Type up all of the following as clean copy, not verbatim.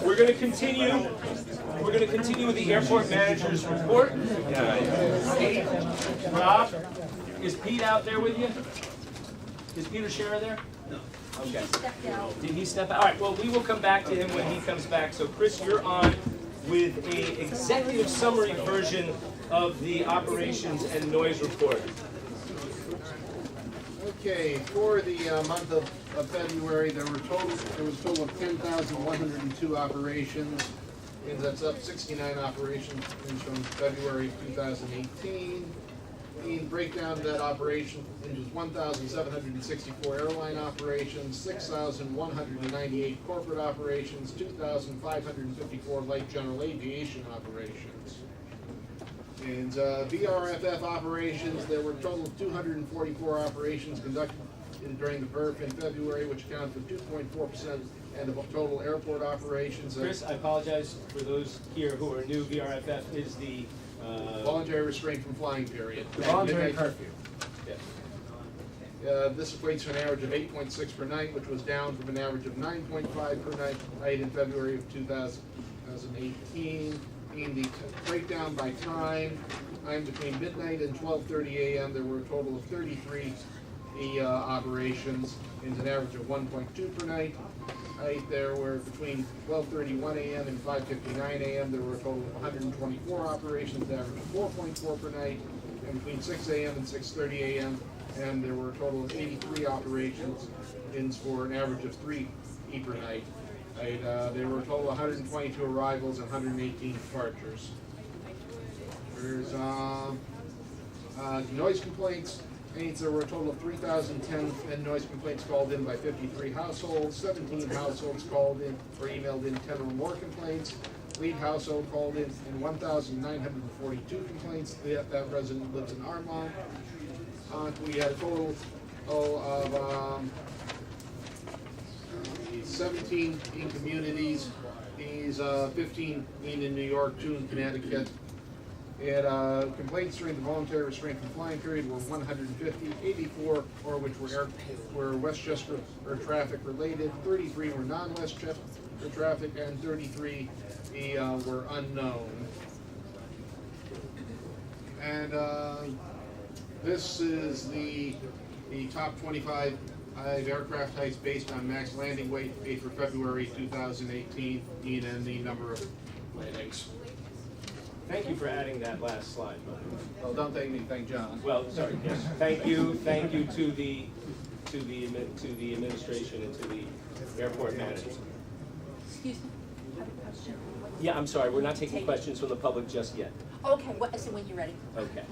We're going to continue. We're going to continue with the airport manager's report. Rob, is Pete out there with you? Is Peter Scherer there? No. Okay. Did he step out? All right. Well, we will come back to him when he comes back. So, Chris, you're on with a executive summary version of the operations and noise report. Okay, for the month of February, there was a total of 10,102 operations, and that's up 69 operations from February 2018. The breakdown of that operation is 1,764 airline operations, 6,198 corporate operations, 2,554 light general aviation operations. And VRFF operations, there were a total of 244 operations conducted during the VRF in February, which accounted for 2.4% and of total airport operations. Chris, I apologize for those here who are new. VRFF is the voluntary restraint from flying period. The voluntary curfew. Yes. This equates to an average of 8.6 per night, which was down from an average of 9.5 per night in February of 2018. In the breakdown by time between midnight and 12:30 a.m., there were a total of 33 operations, and an average of 1.2 per night. There were between 12:31 a.m. and 5:59 a.m. there were a total of 124 operations, an average of 4.4 per night, and between 6 a.m. and 6:30 a.m. and there were a total of 83 operations, for an average of 3 per night. There were a total of 122 arrivals and 118 departures. There's noise complaints. There were a total of 3,010 noise complaints called in by 53 households. 17 households called in or emailed in 10 or more complaints. Lead household called in 1,942 complaints. That resident lives in Armonk. We had a total of 17 in communities. These 15 in New York, 2 in Connecticut. And complaints during the voluntary restraint from flying period were 150, 84 or which were Westchester or traffic related, 33 were non-Westchester traffic, and 33 were unknown. And this is the top 25 aircraft types based on max landing weight for February 2018 and the number of landings. Thank you for adding that last slide. Well, don't thank me, thank John. Well, sorry. Yes. Thank you to the administration and to the airport managers. Excuse me, I have a question. Yeah, I'm sorry. We're not taking questions from the public just yet. Okay, so when you're ready. Okay.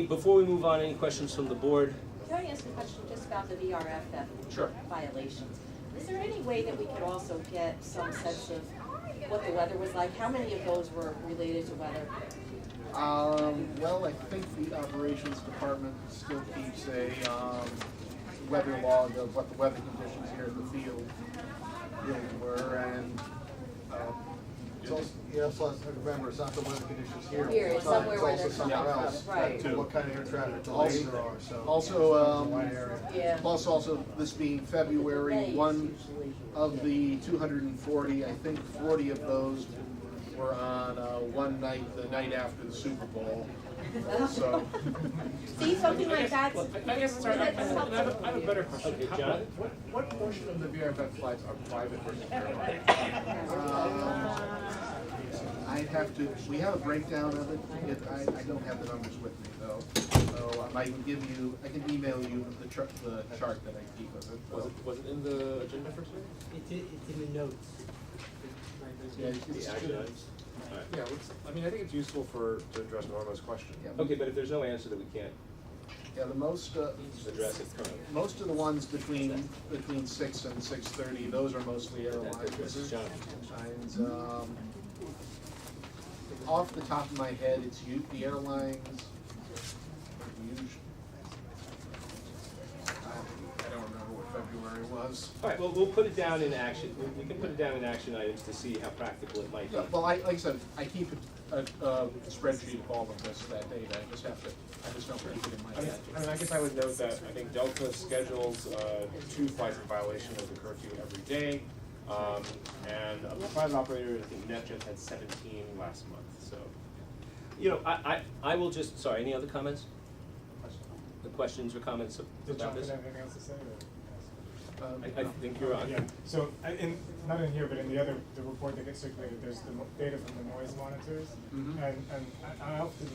Before we move on, any questions from the board? Can I ask a question just about the VRFF Sure. violations? Is there any way that we could also get some sense of what the weather was like? How many of those were related to weather? Well, I think the operations department still keeps a weather log of what the weather conditions here in the field were, and it's also, you also have to remember it's not the weather conditions here. Here, it's somewhere where also there's somewhere else. Right. What kind of air traffic delays there are. So Yeah. plus also this being February, Days, one usually. of the 240, I think 40 of those were on one night, the night after the Super Bowl. So, See, something like that. I guess, sorry, I have a better question. Okay, John? What portion of the VRFF flights are private versus airline? I'd have to, we have a breakdown of it. I don't have the numbers with me though. So I can email you the chart that I keep of it. Was it in the agenda for today? It's in the notes. Yeah, The action items? All right. Yeah, I mean, I think it's useful to address Norma's question. Yeah. Okay, but if there's no answer that we can't Yeah, the most, address it currently. most of the ones between 6 and 6:30, those are mostly airlines. This is John. And, off the top of my head, it's the airlines. Usually, I don't remember what February was. All right, well, we'll put it down in action. We can put it down in action items to see how practical it might be. Yeah, well, like I said, I keep a spreadsheet of all of this, that data, I just don't keep it in my head. I mean, I guess I would note that I think Delta schedules 2 flights in violation of the curfew every day. And a private operator, I think NetJet had 17 last month, so. You know, I will just, sorry, any other comments? The questions or comments Did about Jonathan this? have anything else to say? I think you're on. Yeah, so, not in here, but in the report that gets circulated, there's the data from the noise monitors. Mhm. And I often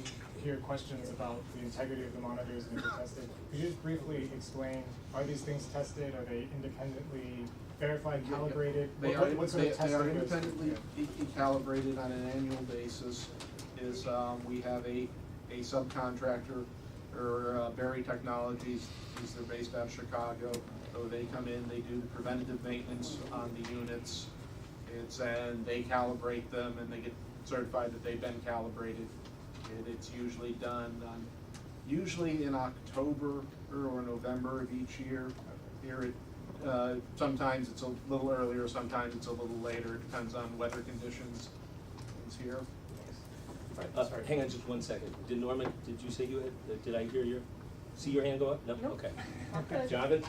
hear questions about the integrity of the monitors and if they're tested. Could you just briefly explain, are these things tested, are they independently verified, calibrated? They What sort of are testing goes- independently yeah. calibrated on an annual basis. We have a subcontractor, or Berry Technologies, they're based out of Chicago. So they come in, they do the preventative maintenance on the units. And they calibrate them and they get certified that they've been calibrated. And it's usually done usually in October or November of each year. Here sometimes it's a little earlier, sometimes it's a little later, it depends on weather conditions. It's here. Sorry, hang on just 1 second. Did Norman, did you say you had, did I hear see your hand go up? No? Nope. Okay. Jonathan?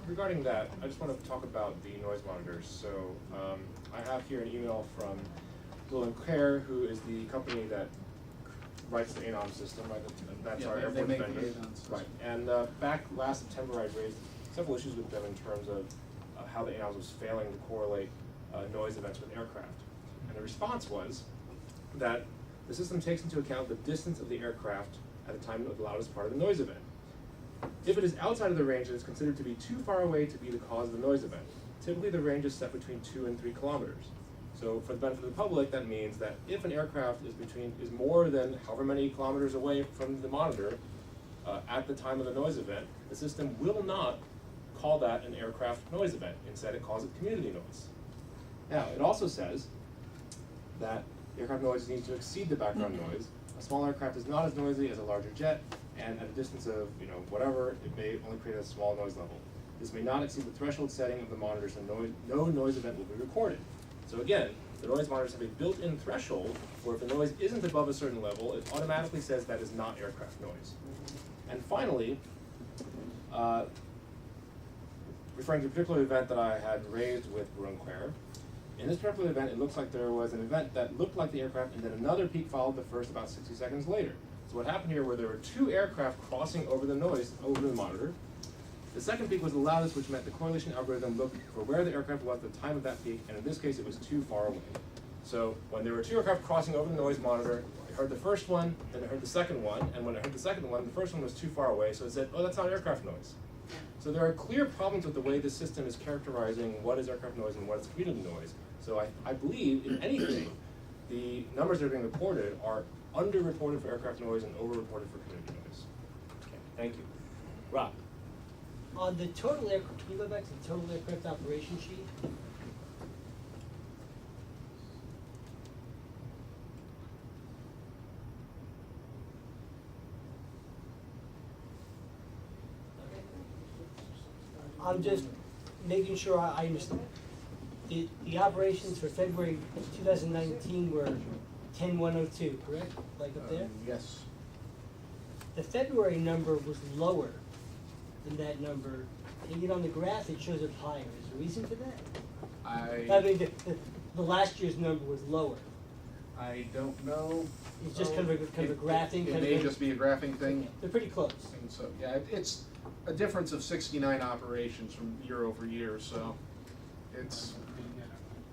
Regarding that, I just want to talk about the noise monitors. So I have here an email from Will & Clare, who is the company that writes the ANOM system, right? That's our Yeah, they airport make the vendor. ANOM system. Right. And back last September, I raised several issues with them in terms of how the ANOM was failing to correlate noise events with aircraft. And the response was that the system takes into account the distance of the aircraft at the time of the loudest part of the noise event. If it is outside of the range, it is considered to be too far away to be the cause of the noise event. Typically, the range is set between 2 and 3 kilometers. So for the benefit of the public, that means that if an aircraft is more than however many kilometers away from the monitor at the time of the noise event, the system will not call that an aircraft noise event. Instead, it calls it community noise. Now, it also says that the aircraft noise needs to exceed the background noise. A small aircraft is not as noisy as a larger jet, and at a distance of, whatever, it may only create a small noise level. This may not exceed the threshold setting of the monitor, so no noise event will be recorded. So again, the noise monitors have a built-in threshold where if the noise isn't above a certain level, it automatically says that is not aircraft noise. And finally, referring to a particular event that I had raised with Brunquare, in this particular event, it looks like there was an event that looked like the aircraft, and then another peak followed the first about 60 seconds later. So what happened here were there were 2 aircraft crossing over the noise, over the monitor. The second peak was the loudest, which meant the correlation algorithm looked for where the aircraft was at the time of that peak, and in this case, it was too far away. So when there were 2 aircraft crossing over the noise monitor, it heard the first one, then it heard the second one, and when it heard the second one, the first one was too far away, so it said, oh, that's not aircraft noise. So there are clear problems with the way the system is characterizing what is aircraft noise and what is community noise. So I believe, if anything, the numbers that are being reported are underreported for aircraft noise and overreported for community noise. Okay, thank you. Rob? On the total aircraft, can you go back to the total aircraft operation sheet? I'm just making sure I understand. The operations for February 2019 were 10,102, correct? Like up there? Yes. The February number was lower than that number, and yet on the graph it shows it higher. Is there a reason for that? I mean, the last year's number was lower. I don't know. It's just kind of a graphing. It kind may of just be a graphing thing. They're pretty close. And so, yeah, it's a difference of 69 operations from year over year, so it's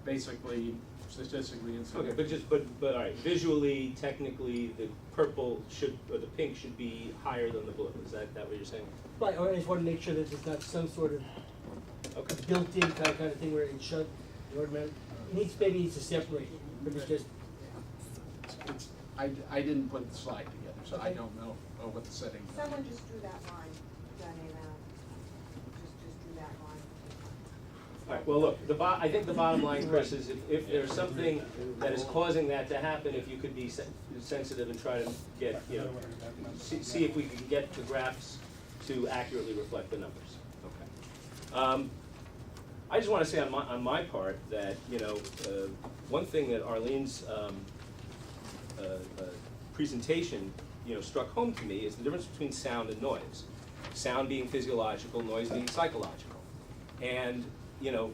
basically statistically Okay, insignificant. but all right, visually, technically, the purple or the pink should be higher than the blue. Is that what you're saying? Right, or I just want to make sure that there's not some sort of Okay. built-in kind of thing where it should, it maybe needs to separate it, but it's just, I didn't put the slide together, so I Okay. don't know what the settings are. Someone just drew that line, Diana, just drew that line. All right, well, look, I think the bottom line, Chris, is if there's something that is causing that to happen, if you could be sensitive and try to get, see if we can get the graphs to accurately reflect the numbers. Okay. I just want to say on my part that, you know, one thing that Arlene's presentation, you know, struck home to me is the difference between sound and noise. Sound being physiological, noise being psychological. And, you know,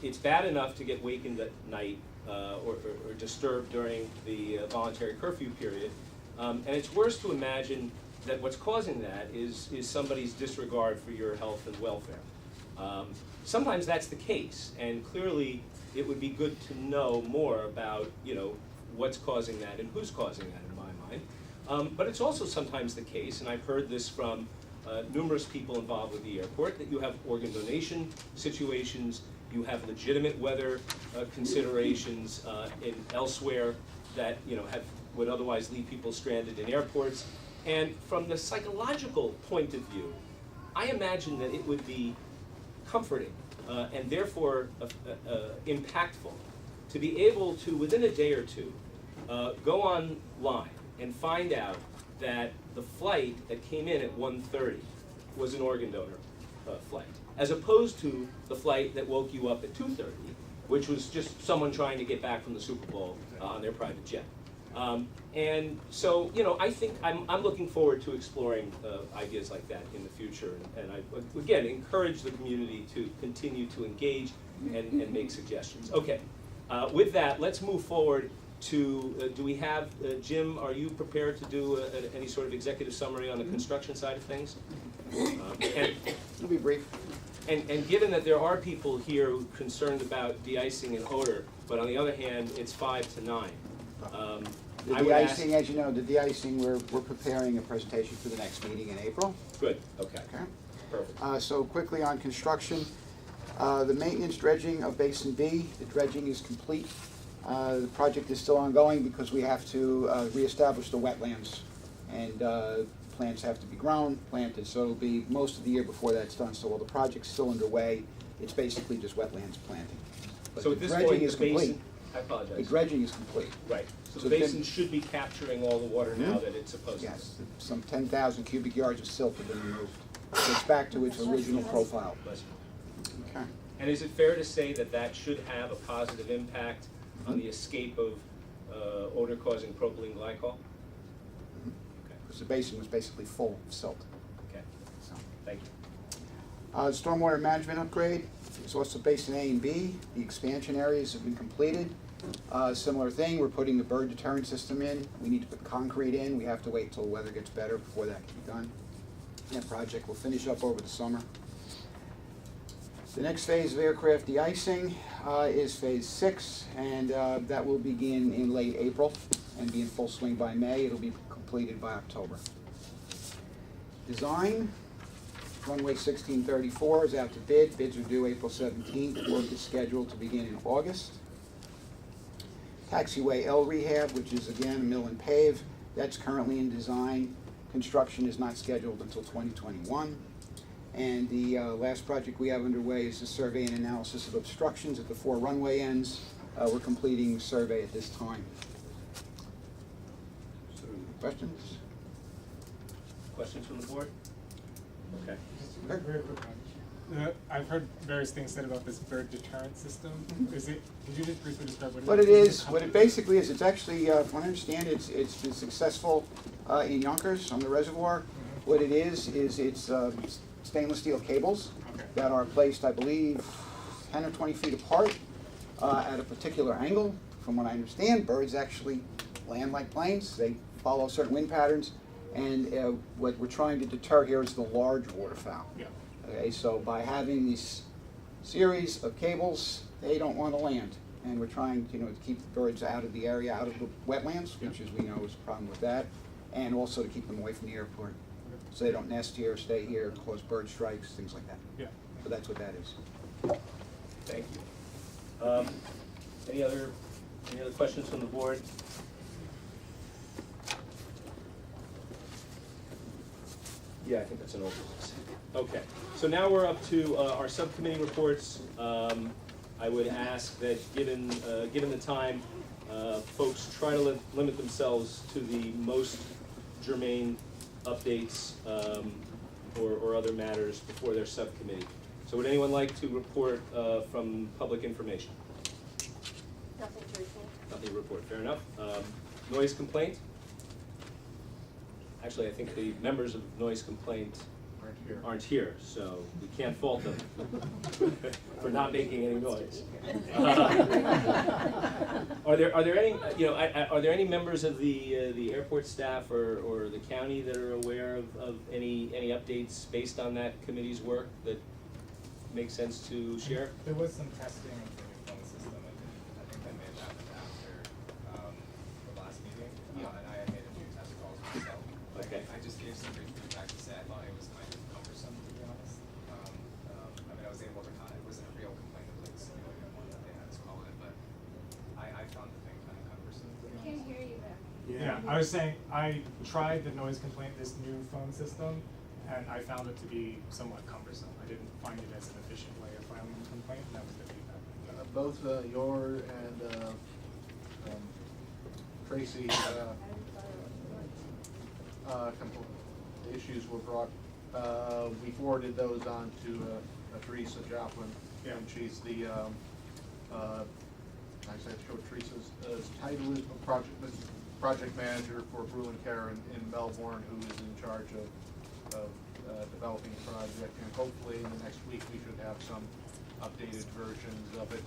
it's bad enough to get wakened at night or disturbed during the voluntary curfew period. And it's worse to imagine that what's causing that is somebody's disregard for your health and welfare. Sometimes that's the case, and clearly it would be good to know more about, you know, what's causing that and who's causing that in my mind. But it's also sometimes the case, and I've heard this from numerous people involved with the airport, that you have organ donation situations, you have legitimate weather considerations elsewhere that, you know, would otherwise leave people stranded in airports. And from the psychological point of view, I imagine that it would be comforting and therefore impactful to be able to, within a day or two, go online and find out that the flight that came in at 1:30 was an organ donor flight, as opposed to the flight that woke you up at 2:30, which was just someone trying to get back from the Super Bowl on their private jet. And so, you know, I think I'm looking forward to exploring ideas like that in the future. And I, again, encourage the community to continue to engage and make suggestions. Okay, with that, let's move forward to, do we have, Jim, are you prepared to do any sort of executive summary on the construction side of things? It'll be brief. And given that there are people here who are concerned about de-icing and odor, but on the other hand, it's 5 to 9. The I would ask- de-icing, as you know, the de-icing, we're preparing a presentation for the next meeting in April. Good, okay, Okay. perfect. So quickly on construction, the maintenance dredging of Basin B, the dredging is complete. The project is still ongoing because we have to reestablish the wetlands, and plants have to be grown, planted, so it'll be most of the year before that's done. So while the project's still underway, it's basically just wetlands planting. But So the at this dredging point, is the basin, complete. I apologize. The dredging is complete. Right, so So the then- basin should be capturing all the water now that it's supposed to. Yes, some 10,000 cubic yards of silt have been removed. So it's back to its original profile. Bless you. Okay. And is it fair to say that that should have a positive impact on the escape of odor-causing propylene glycol? Because the basin was basically full of silt. Okay, So, thank you. stormwater management upgrade, exhaustive basin A and B, the expansion areas have been completed. Similar thing, we're putting the bird deterrent system in. We need to put concrete in. We have to wait till the weather gets better before that can be done. That project will finish up over the summer. The next phase of aircraft de-icing is phase 6, and that will begin in late April and be in full swing by May. It'll be completed by October. Design, runway 1634 is out to bid. Bids are due April 17th. Work is scheduled to begin in August. Taxiway L rehab, which is again a mill and pave, that's currently in design. Construction is not scheduled until 2021. And the last project we have underway is the survey and analysis of obstructions at the 4 runway ends. We're completing the survey at this time. Questions? Questions from the board? Okay. Just a very quick one. I've heard various things said about this bird deterrent system. Is it? Could you just briefly describe what What it it is? is, what it basically is, it's actually, from what I understand, it's been successful in Yonkers on the reservoir. What it is it's stainless steel cables Okay. that are placed, I believe, 10 or 20 feet apart at a particular angle. From what I understand, birds actually land like planes. They follow certain wind patterns, and what we're trying to deter here is the large waterfowl. Yeah. Okay, so by having this series of cables, they don't want to land. And we're trying, to keep the birds out of the area, out of the wetlands, which as we know is a problem with that, and also to keep them away from the airport. So they don't nest here, stay here, cause bird strikes, things like that. Yeah. So that's what that is. Thank you. Any other questions from the board? Yeah, I think that's an overview. Okay, so now we're up to our subcommittee reports. I would ask that, given the time, folks try to limit themselves to the most germane updates or other matters before their subcommittee. So would anyone like to report from public information? Nothing to report. Nothing to report, fair enough. Noise complaint? Actually, I think the members of noise complaint aren't here, so we can't fault them for not making any noise. Are there any, are there any members of the airport staff or the county that are aware of any updates based on that committee's work that makes sense to share? There was some testing of the new phone system. I think that may have happened after the last meeting. And I had made a few test calls myself. Okay. I just gave some brief feedback to say I thought it was kind of cumbersome, to be honest. I mean, I was able to it wasn't a real complaint, it was like a simulated one that they had us call it, but I found the thing kind of cumbersome, to be honest. Can't hear you there. Yeah, I was saying, I tried the noise complaint, this new phone system, and I found it to be somewhat cumbersome. I didn't find it as an efficient way of filing a complaint, and that was the feedback. Both your and Tracy issues were brought. We forwarded those on to Teresa Joplin, Yeah. and she's the. I said, show Teresa's title is project manager for Bruin Care in Melbourne, who is in charge of developing the project, and hopefully in the next week we should have some updated versions of it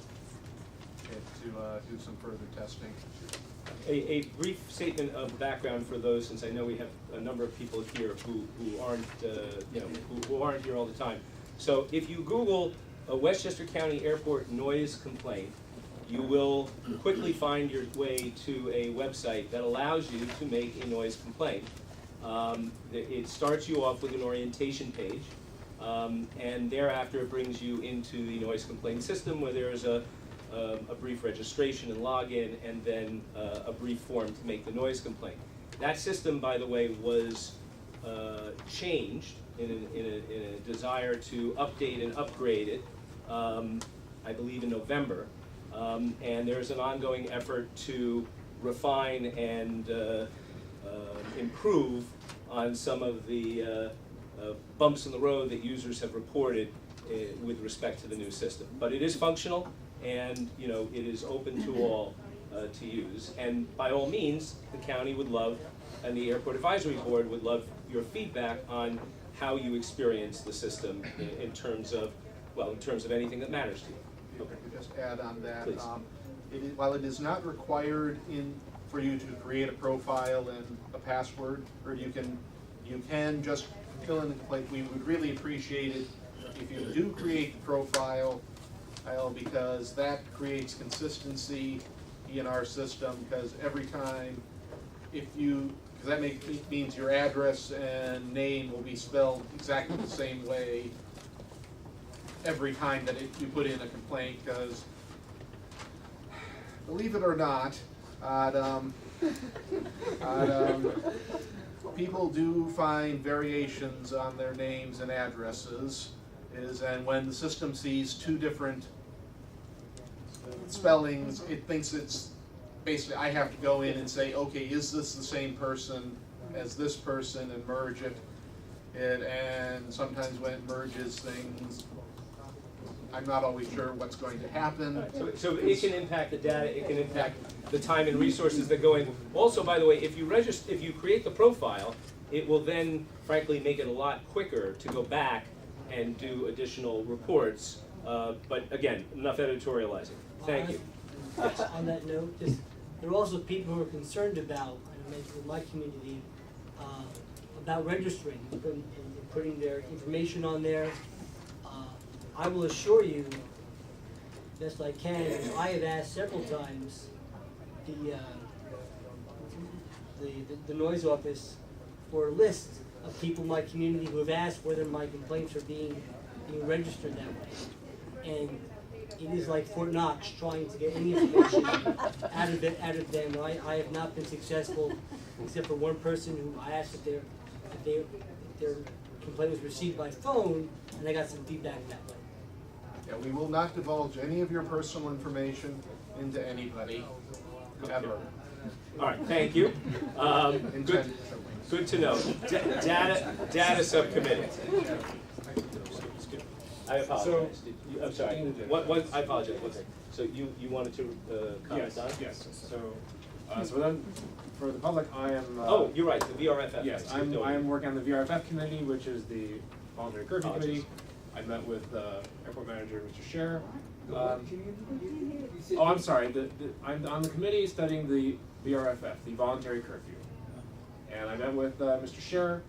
to do some further testing. A brief statement of background for those, since I know we have a number of people here who aren't, who aren't here all the time. So if you Google a Westchester County Airport noise complaint, you will quickly find your way to a website that allows you to make a noise complaint. It starts you off with an orientation page, and thereafter it brings you into the noise complaint system, where there is a brief registration and login, and then a brief form to make the noise complaint. That system, by the way, was changed in a desire to update and upgrade it, I believe in November. And there's an ongoing effort to refine and improve on some of the bumps in the road that users have reported with respect to the new system. But it is functional, and it is open to all to use. And by all means, the county would love, and the Airport Advisory Board would love your feedback on how you experience the system in terms of anything that matters to you. If I could just add on that, Please. While it is not required for you to create a profile and a password, or you can just fill in the complaint, we would really appreciate it if you do create the profile, because that creates consistency in our system, because every time, because that means your address and name will be spelled exactly the same way every time that you put in a complaint, because believe it or not, people do find variations on their names and addresses, and when the system sees two different spellings, it thinks it's basically, I have to go in and say, okay, is this the same person as this person, and merge it. And sometimes when it merges things, I'm not always sure what's going to happen. So it can impact the data, it can impact the time and resources that go in. Also, by the way, if you create the profile, it will then, frankly, make it a lot quicker to go back and do additional reports. But again, enough editorializing. Thank you. Yes. On that note, there are also people who are concerned about, in my community, about registering and putting their information on there. I will assure you, best I can, I have asked several times the noise office for a list of people in my community who have asked whether my complaints are being registered that way. And it is like Fort Knox trying to get any information out of them. I have not been successful, except for one person who I asked if their complaint was received by phone, and I got some feedback that way. Yeah, we will not divulge any of your personal information into anybody, ever. All right, thank you. Good to know. Data subcommittee. I apologize. I'm sorry. I apologize. One second. So you wanted to comment Yes, on it? yes, so then, for the public, I am. Oh, you're right, the VRFF. Yes, I am working on the VRFF committee, which is the voluntary curfew committee. I met with airport manager, Mr. Scher. Oh, I'm sorry, I'm on the committee studying the VRFF, the voluntary curfew. And I met with Mr. Scher,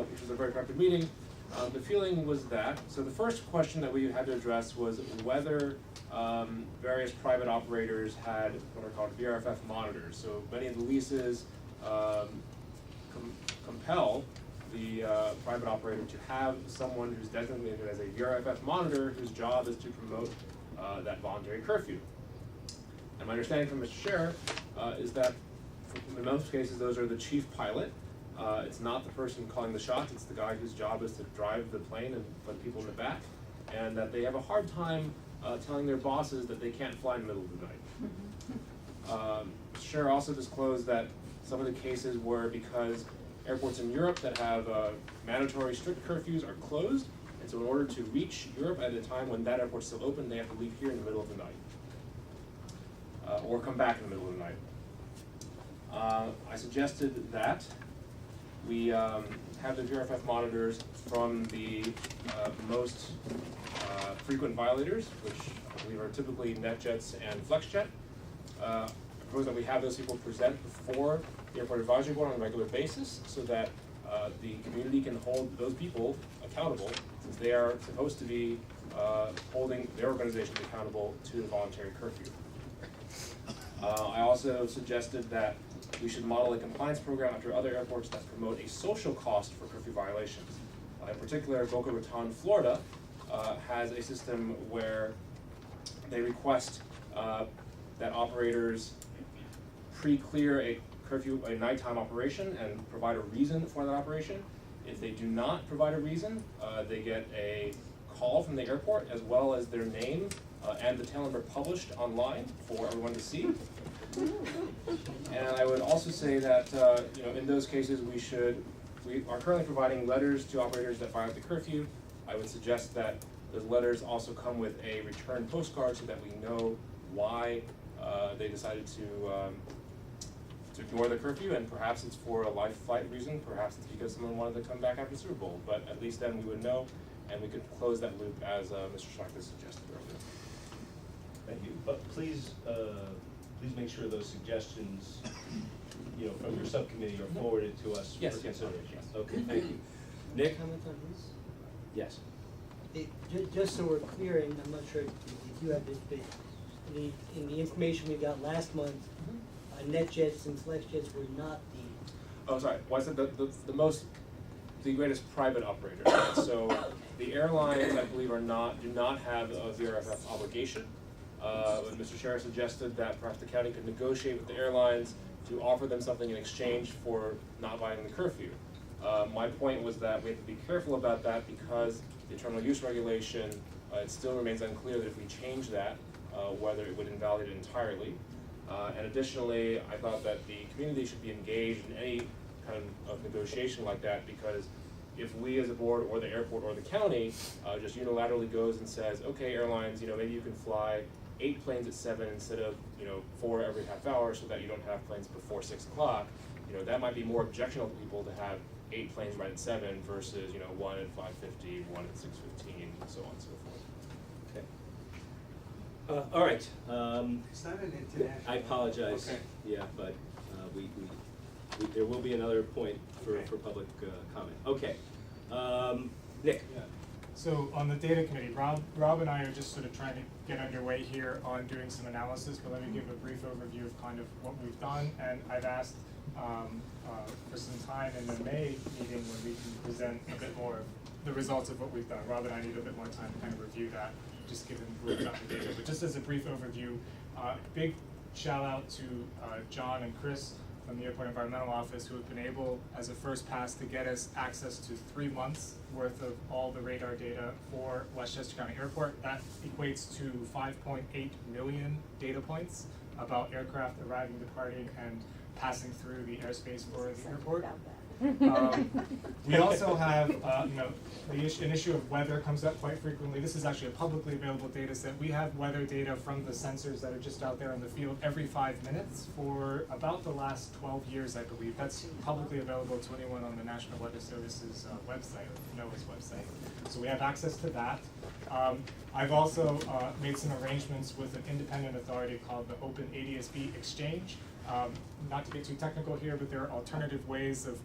which was a very productive meeting. The feeling was that, so the first question that we had to address was whether various private operators had what are called VRFF monitors. So many of the leases compel the private operator to have someone who's designated as a VRFF monitor whose job is to promote that voluntary curfew. And my understanding from Mr. Scher is that in most cases those are the chief pilot. It's not the person calling the shots, it's the guy whose job is to drive the plane and put people in the back, and that they have a hard time telling their bosses that they can't fly in the middle of the night. Scher also disclosed that some of the cases were because airports in Europe that have mandatory strict curfews are closed, and so in order to reach Europe at a time when that airport's still open, they have to leave here in the middle of the night, or come back in the middle of the night. I suggested that we have the VRFF monitors from the most frequent violators, which I believe are typically NetJets and FlexJet. I propose that we have those people present before the Airport Advisory Board on a regular basis so that the community can hold those people accountable, since they are supposed to be holding their organizations accountable to the voluntary curfew. I also suggested that we should model a compliance program after other airports that promote a social cost for curfew violations. In particular, Boca Raton, Florida, has a system where they request that operators pre-clear a curfew, a nighttime operation, and provide a reason for that operation. If they do not provide a reason, they get a call from the airport as well as their name and the tail number published online for everyone to see. And I would also say that in those cases we are currently providing letters to operators that violate the curfew. I would suggest that those letters also come with a return postcard so that we know why they decided to ignore the curfew, and perhaps it's for a life flight reason, perhaps it's because someone wanted to come back after the Super Bowl, but at least then we would know, and we could close that loop as Mr. Schachtel suggested earlier. Thank you, but please make sure those suggestions, from your subcommittee are forwarded to us Yes, for yes, consideration. yes. Okay, thank you. Nick? Comment on this? Yes. Just so we're clear, and I'm not sure if you have this, but in the information we got last month, NetJets and FlexJets were not the. Oh, sorry. Well, I said the greatest private operator. So the airlines, I believe, do not have a VRFF obligation. But Mr. Scher suggested that perhaps the county could negotiate with the airlines to offer them something in exchange for not violating the curfew. My point was that we have to be careful about that because the internal use regulation, it still remains unclear that if we change that, whether it would invalidate it entirely. And additionally, I thought that the community should be engaged in any kind of negotiation like that, because if we as a board or the airport or the county just unilaterally goes and says, okay, airlines, maybe you can fly 8 planes at 7 instead of 4 every half hour so that you don't have planes before 6 o'clock, that might be more objectionable to people to have 8 planes right at 7 versus 1 at 5:50, 1 at 6:15, and so on and so forth. Okay. All right. It's not an international. I apologize. Okay. Yeah, but we there will be another point for public comment. Okay. Nick. Yeah. So on the data committee, Rob and I are just sort of trying to get underway here on doing some analysis, but let me give a brief overview of kind of what we've done. And I've asked for some time in the May meeting when we can present a bit more of the results of what we've done. Rob and I need a bit more time to kind of review that, just given we've got the data. But just as a brief overview, big shout out to John and Chris from the Airport Environmental Office, who have been able, as a first pass, to get us access to 3 months worth of all the radar data for Westchester County Airport. That equates to 5.8 million data points about aircraft arriving, departing, and passing through the airspace for the airport. We also have, an issue of weather comes up quite frequently. This is actually a publicly available data set. We have weather data from the sensors that are just out there in the field every 5 minutes for about the last 12 years, I believe. That's publicly available to anyone on the National Weather Service's website, or NOAA's website. So we have access to that. I've also made some arrangements with an independent authority called the Open ADS-B Exchange. Not to get too technical here, but there are alternative ways of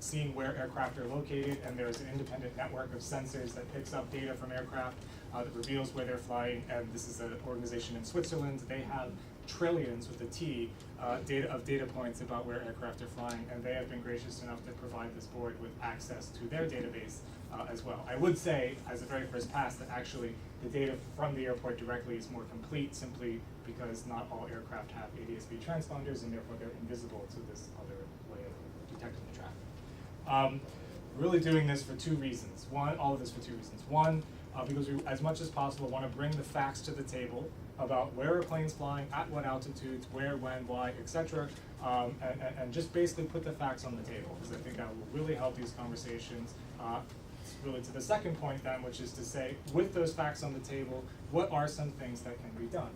seeing where aircraft are located, and there's an independent network of sensors that picks up data from aircraft that reveals where they're flying, and this is an organization in Switzerland. They have trillions, with a T, data points about where aircraft are flying, and they have been gracious enough to provide this board with access to their database as well. I would say, as a very first pass, that actually the data from the airport directly is more complete, simply because not all aircraft have ADS-B transponders, and therefore they're invisible to this other way of detecting the traffic. Really doing this for two reasons. All of this for two reasons. One, because we, as much as possible, want to bring the facts to the table about where are planes flying, at what altitudes, where, when, why, etc., and just basically put the facts on the table, because I think that will really help these conversations. Really to the second point then, which is to say, with those facts on the table, what are some things that can be done?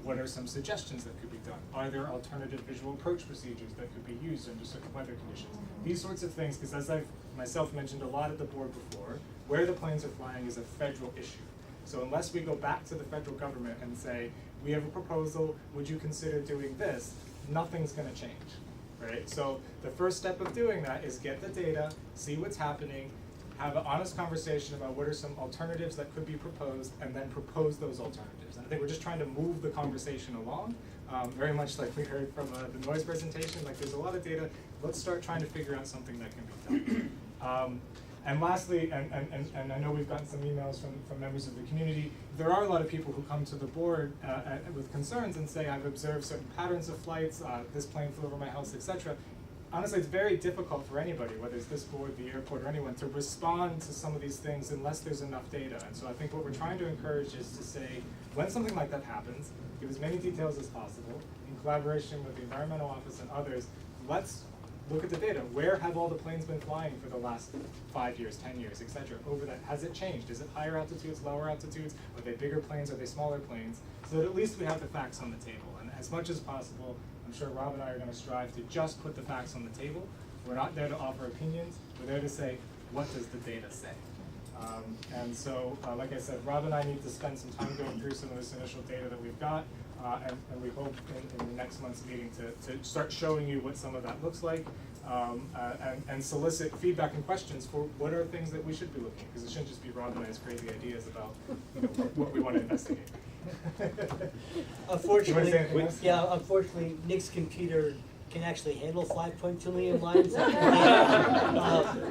What are some suggestions that could be done? Are there alternative visual approach procedures that could be used under certain weather conditions? These sorts of things, because as I've myself mentioned a lot at the board before, where the planes are flying is a federal issue. So unless we go back to the federal government and say, we have a proposal, would you consider doing this? Nothing's gonna change, right? So the first step of doing that is get the data, see what's happening, have an honest conversation about what are some alternatives that could be proposed, and then propose those alternatives. And I think we're just trying to move the conversation along, very much like we heard from the noise presentation. Like, there's a lot of data. Let's start trying to figure out something that can be done. And lastly, and I know we've gotten some emails from members of the community, there are a lot of people who come to the board with concerns and say, I've observed certain patterns of flights, this plane flew over my house, etc. Honestly, it's very difficult for anybody, whether it's this board, the airport, or anyone, to respond to some of these things unless there's enough data. And so I think what we're trying to encourage is to say, when something like that happens, give as many details as possible, in collaboration with the environmental office and others. Let's look at the data. Where have all the planes been flying for the last 5 years, 10 years, etc.? Over that, has it changed? Is it higher altitudes, lower altitudes? Are they bigger planes? Are they smaller planes? So that at least we have the facts on the table. And as much as possible, I'm sure Rob and I are going to strive to just put the facts on the table. We're not there to offer opinions. We're there to say, what does the data say? And so, like I said, Rob and I need to spend some time going through some of this initial data that we've got, and we hope in the next month's meeting to start showing you what some of that looks like, and solicit feedback and questions for what are things that we should be looking at, because it shouldn't just be Rob and I's crazy ideas about what we want to investigate. Unfortunately, Nick's computer can actually handle 5.2 million lines.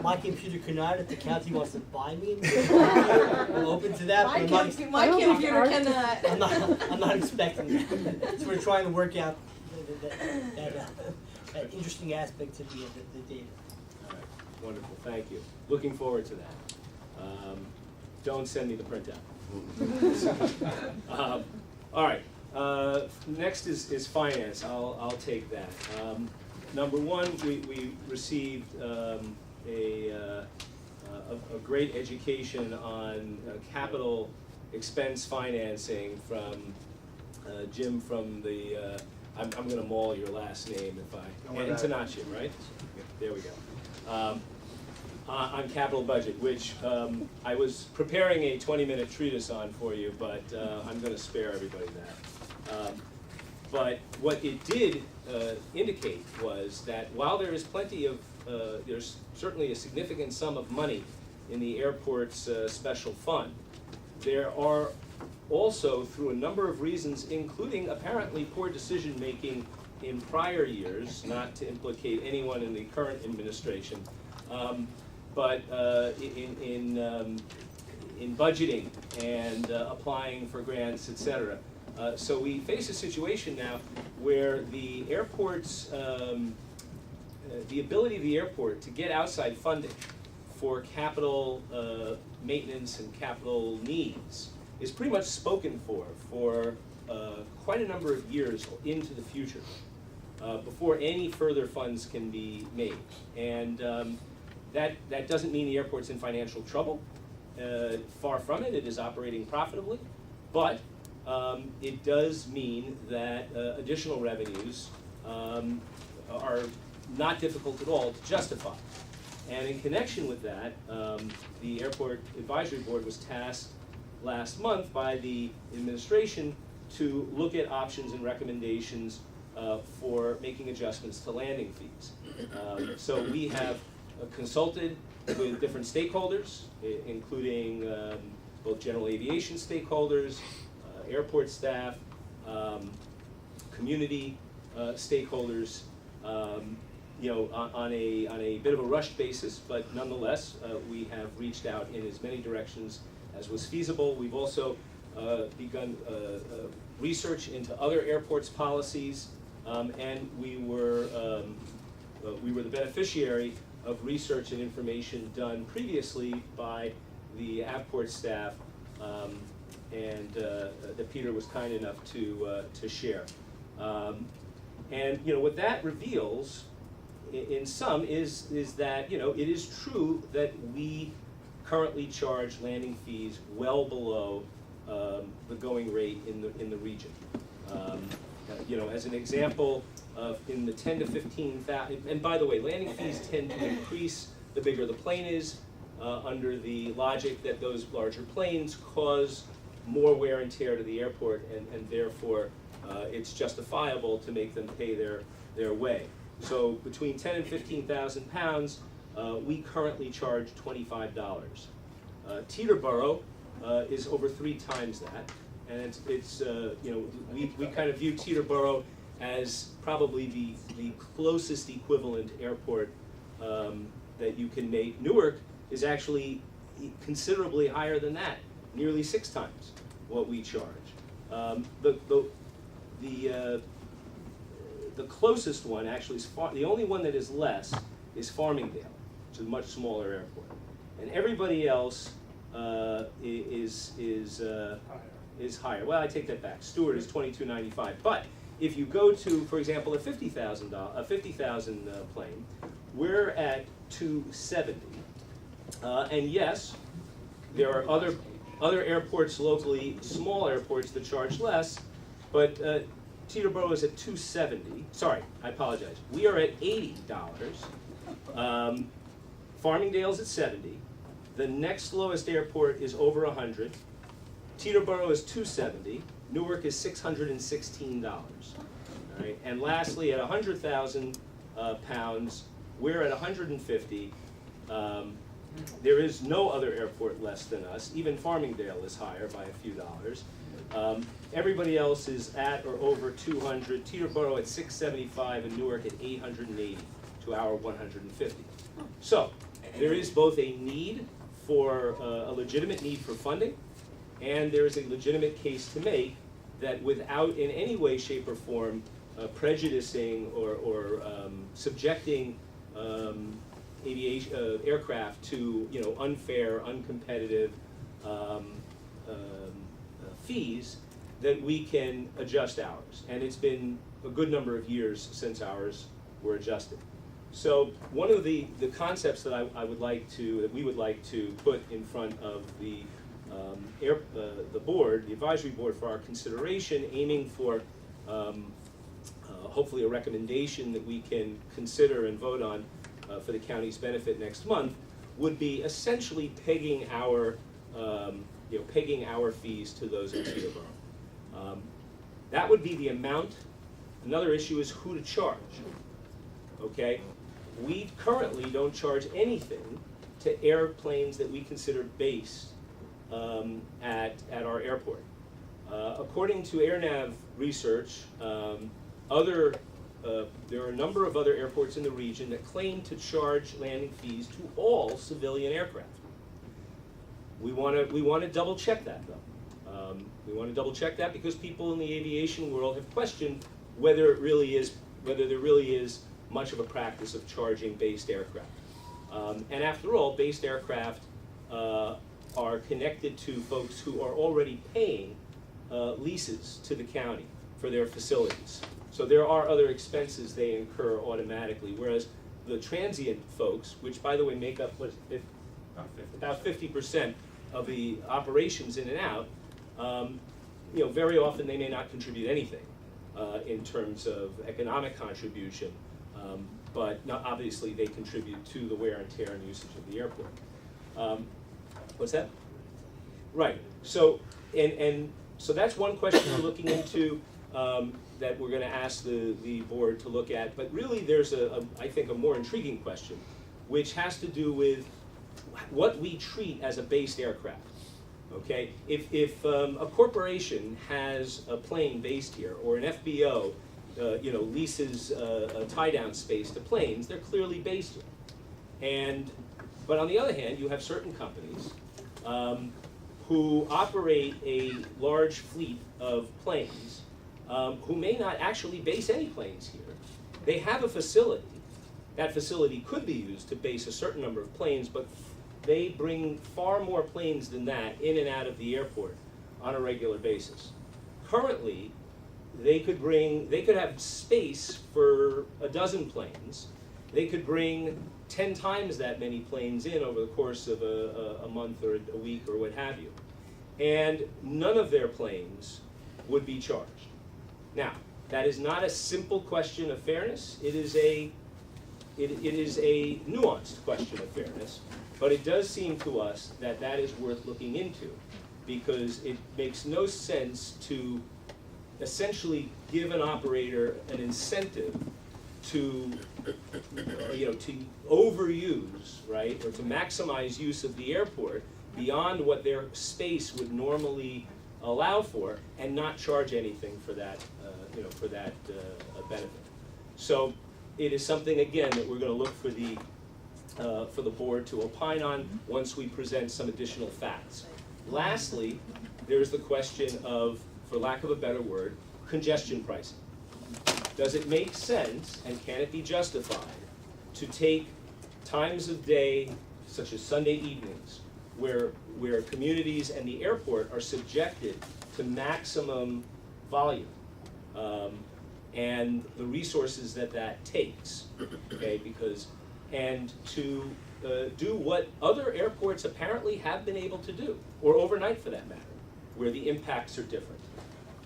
My computer could not. If the county wants to buy me, I'm open to that. My computer cannot. I'm not expecting that. So we're trying to work out that interesting aspect to the data. All right, wonderful, thank you. Looking forward to that. Don't send me the printout. All right. Next is finance. I'll take that. Number one, we received a great education on capital expense financing from Jim from the. I'm going to maul your last name if I. Antonacci, right? There we go. On capital budget, which I was preparing a 20-minute treatise on for you, but I'm going to spare everybody that. But what it did indicate was that while there is plenty of, there's certainly a significant sum of money in the airport's special fund, there are also, through a number of reasons, including apparently poor decision-making in prior years, not to implicate anyone in the current administration, but in budgeting and applying for grants, etc. So we face a situation now where the airport's, the ability of the airport to get outside funding for capital maintenance and capital needs is pretty much spoken for quite a number of years into the future. before any further funds can be made. And that doesn't mean the airport's in financial trouble. Far from it, it is operating profitably. But it does mean that additional revenues are not difficult at all to justify. And in connection with that, the Airport Advisory Board was tasked last month by the administration to look at options and recommendations for making adjustments to landing fees. So we have consulted with different stakeholders, including both general aviation stakeholders, airport staff, community stakeholders, on a bit of a rushed basis, but nonetheless, we have reached out in as many directions as was feasible. We've also begun research into other airports' policies, and we were the beneficiary of research and information done previously by the Avport staff, and that Peter was kind enough to share. And what that reveals, in sum, is that it is true that we currently charge landing fees well below the going rate in the region. As an example, in the 10 to 15,000, and by the way, landing fees tend to increase the bigger the plane is, under the logic that those larger planes cause more wear and tear to the airport, and therefore it's justifiable to make them pay their way. So between 10 and 15,000 pounds, we currently charge $25. Teterboro is over 3 times that, and it's we kind of view Teterboro as probably the closest equivalent airport that you can make. Newark is actually considerably higher than that, nearly 6 times what we charge. The closest one actually is the only one that is less is Farmingdale, which is a much smaller airport, and everybody else is higher. Well, I take that back. Stewart is $22.95, but if you go to, for example, a 50,000 plane, we're at $270, and yes, there are other airports locally, small airports that charge less, but Teterboro is at $270. Sorry, I apologize. We are at $80. Farmingdale's at $70. The next lowest airport is over $100. Teterboro is $270. Newark is $616. All right. And lastly, at 100,000 pounds, we're at 150. There is no other airport less than us. Even Farmingdale is higher by a few dollars. Everybody else is at or over 200. Teterboro at 675 and Newark at 880 to our 150. So there is both a need for a legitimate need for funding, and there is a legitimate case to make that without in any way, shape, or form prejudicing or subjecting aviation aircraft to unfair, uncompetitive fees, that we can adjust ours. And it's been a good number of years since ours were adjusted. So one of the concepts that we would like to put in front of the board, the advisory board, for our consideration, aiming for hopefully a recommendation that we can consider and vote on for the county's benefit next month, would be essentially pegging our fees to those in Teterboro. That would be the amount. Another issue is who to charge. Okay, we currently don't charge anything to airplanes that we consider based at our airport. According to AirNav research, there are a number of other airports in the region that claim to charge landing fees to all civilian aircraft. We want to double check that, though. We want to double check that because people in the aviation world have questioned whether there really is much of a practice of charging based aircraft. And after all, based aircraft are connected to folks who are already paying leases to the county for their facilities. So there are other expenses they incur automatically, whereas the transient folks, which by the way make up about 50% of the operations in and out, very often they may not contribute anything in terms of economic contribution, but obviously they contribute to the wear and tear and usage of the airport. What's that? Right. So so that's one question we're looking into that we're going to ask the board to look at. But really, there's I think a more intriguing question, which has to do with what we treat as a based aircraft. Okay, if a corporation has a plane based here, or an FBO, leases a tie-down space to planes, they're clearly based here. But on the other hand, you have certain companies who operate a large fleet of planes, who may not actually base any planes here. They have a facility. That facility could be used to base a certain number of planes, but they bring far more planes than that in and out of the airport on a regular basis. Currently, they could have space for a dozen planes. They could bring 10 times that many planes in over the course of a month or a week or what have you. And none of their planes would be charged. Now, that is not a simple question of fairness. It is a nuanced question of fairness, but it does seem to us that that is worth looking into, because it makes no sense to essentially give an operator an incentive to overuse, right, or to maximize use of the airport beyond what their space would normally allow for, and not charge anything for that, benefit. So it is something, again, that we're going to look for the board to opine on once we present some additional facts. Lastly, there's the question of, for lack of a better word, congestion pricing. Does it make sense, and can it be justified, to take times of day, such as Sunday evenings, where communities and the airport are subjected to maximum volume, and the resources that takes, okay, and to do what other airports apparently have been able to do, or overnight for that matter, where the impacts are different,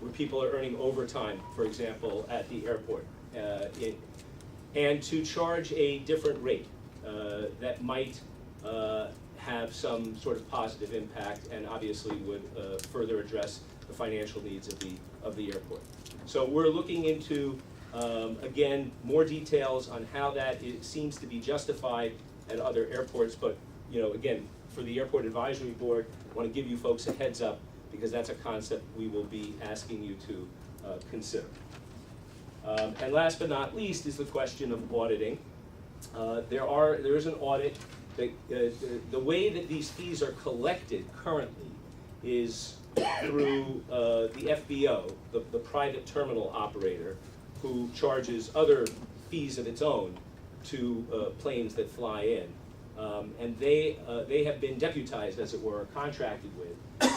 where people are earning overtime, for example, at the airport, and to charge a different rate that might have some sort of positive impact, and obviously would further address the financial needs of the airport. So we're looking into, again, more details on how that seems to be justified at other airports, but again, for the Airport Advisory Board, I want to give you folks a heads up, because that's a concept we will be asking you to consider. And last but not least is the question of auditing. There is an audit. The way that these fees are collected currently is through the FBO, the private terminal operator, who charges other fees of its own to planes that fly in. And they have been deputized, as it were, contracted with,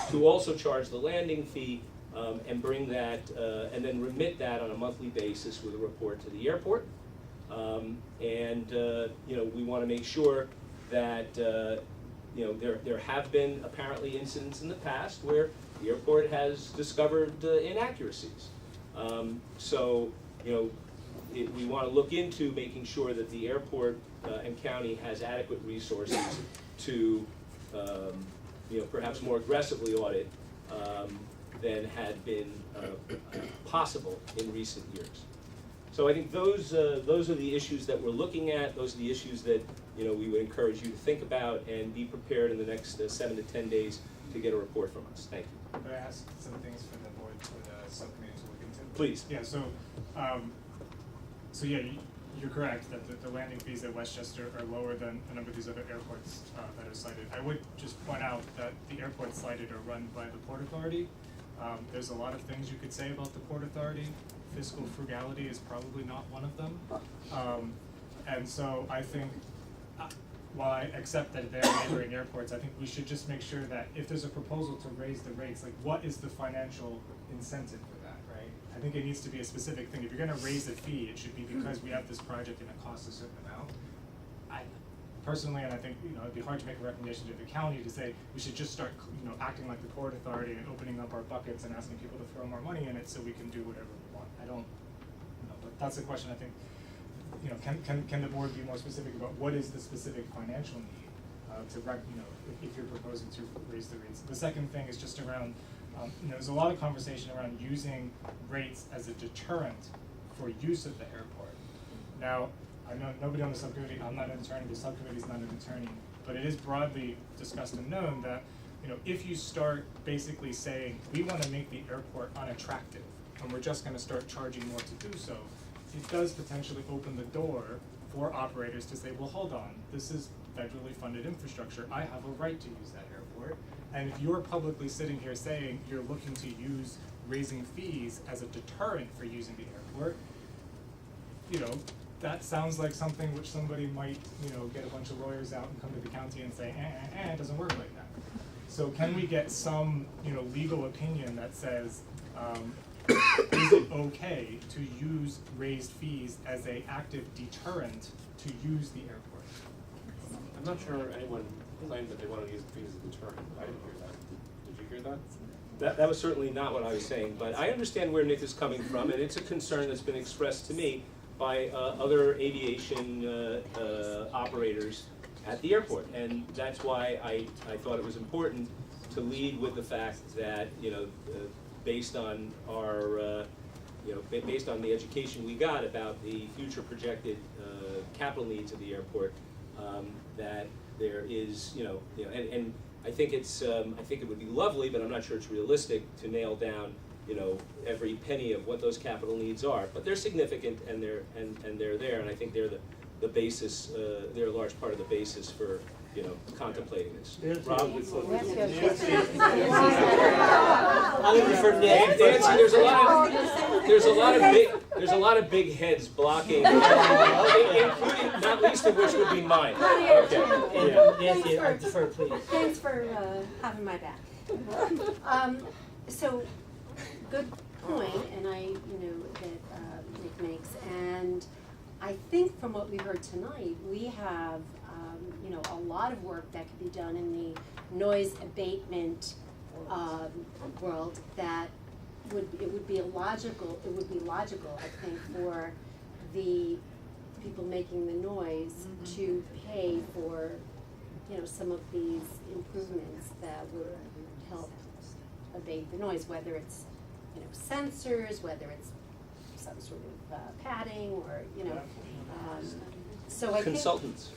to also charge the landing fee and bring that, and then remit that on a monthly basis with a report to the airport. We want to make sure that there have been apparently incidents in the past where the airport has discovered inaccuracies. We want to look into making sure that the airport and county has adequate resources to, perhaps more aggressively audit than had been possible in recent years. So I think those are the issues that we're looking at. Those are the issues that we would encourage you to think about and be prepared in the next 7 to 10 days to get a report from us. Thank you. Could I ask some things for the board, for the subcommittee to look into? Please. Yeah, you're correct that the landing fees at Westchester are lower than a number of these other airports that are cited. I would just point out that the airports cited are run by the Port Authority. There's a lot of things you could say about the Port Authority. Fiscal frugality is probably not one of them. And so I think, while I accept that they're neighboring airports, I think we should just make sure that if there's a proposal to raise the rates, like, what is the financial incentive for that, right? I think it needs to be a specific thing. If you're gonna raise a fee, it should be because we have this project and it costs a certain amount. I personally, and I think, it'd be hard to make a recommendation to the county to say we should just start, acting like the Port Authority and opening up our buckets and asking people to throw more money in it so we can do whatever we want. I don't, but that's a question I think, can the board be more specific about what is the specific financial need if you're proposing to raise the rates. The second thing is just around, there's a lot of conversation around using rates as a deterrent for use of the airport. Now, I know nobody on the subcommittee, I'm not an attorney, the subcommittee's not an attorney, but it is broadly discussed and known that, if you start basically saying, we wanna make the airport unattractive, and we're just gonna start charging more to do so, it does potentially open the door for operators to say, well, hold on, this is federally funded infrastructure, I have a right to use that airport. And if you're publicly sitting here saying you're looking to use raising fees as a deterrent for using the airport, that sounds like something which somebody might, get a bunch of lawyers out and come to the county and say, it doesn't work like that. So can we get some, legal opinion that says, is it okay to use raised fees as an active deterrent to use the airport? I'm not sure anyone claimed that they wanted to use the fees as a deterrent. I didn't hear that. Did you hear that? That was certainly not what I was saying, but I understand where Nick is coming from, and it's a concern that's been expressed to me by other aviation operators at the airport. And that's why I thought it was important to lead with the fact that, based on our, based on the education we got about the future projected capital needs of the airport, that there is, and I think it's, I think it would be lovely, but I'm not sure it's realistic to nail down, every penny of what those capital needs are. But they're significant, and they're there, and I think they're the basis. They're a large part of the basis for, contemplating this. Rob, would I'm gonna refer to Nancy. Nancy, there's a lot of big heads blocking, including, not least of which would be mine. Okay. And Nancy, I defer, please. Thanks for having my back. So, good point, and that Nick makes, and I think from what we heard tonight, we have, a lot of work that could be done in the noise abatement world that would be logical, I think, for the people making the noise to pay for, some of these improvements that would help abate the noise, whether it's, sensors, whether it's some sort of padding or, so I think. Consultants.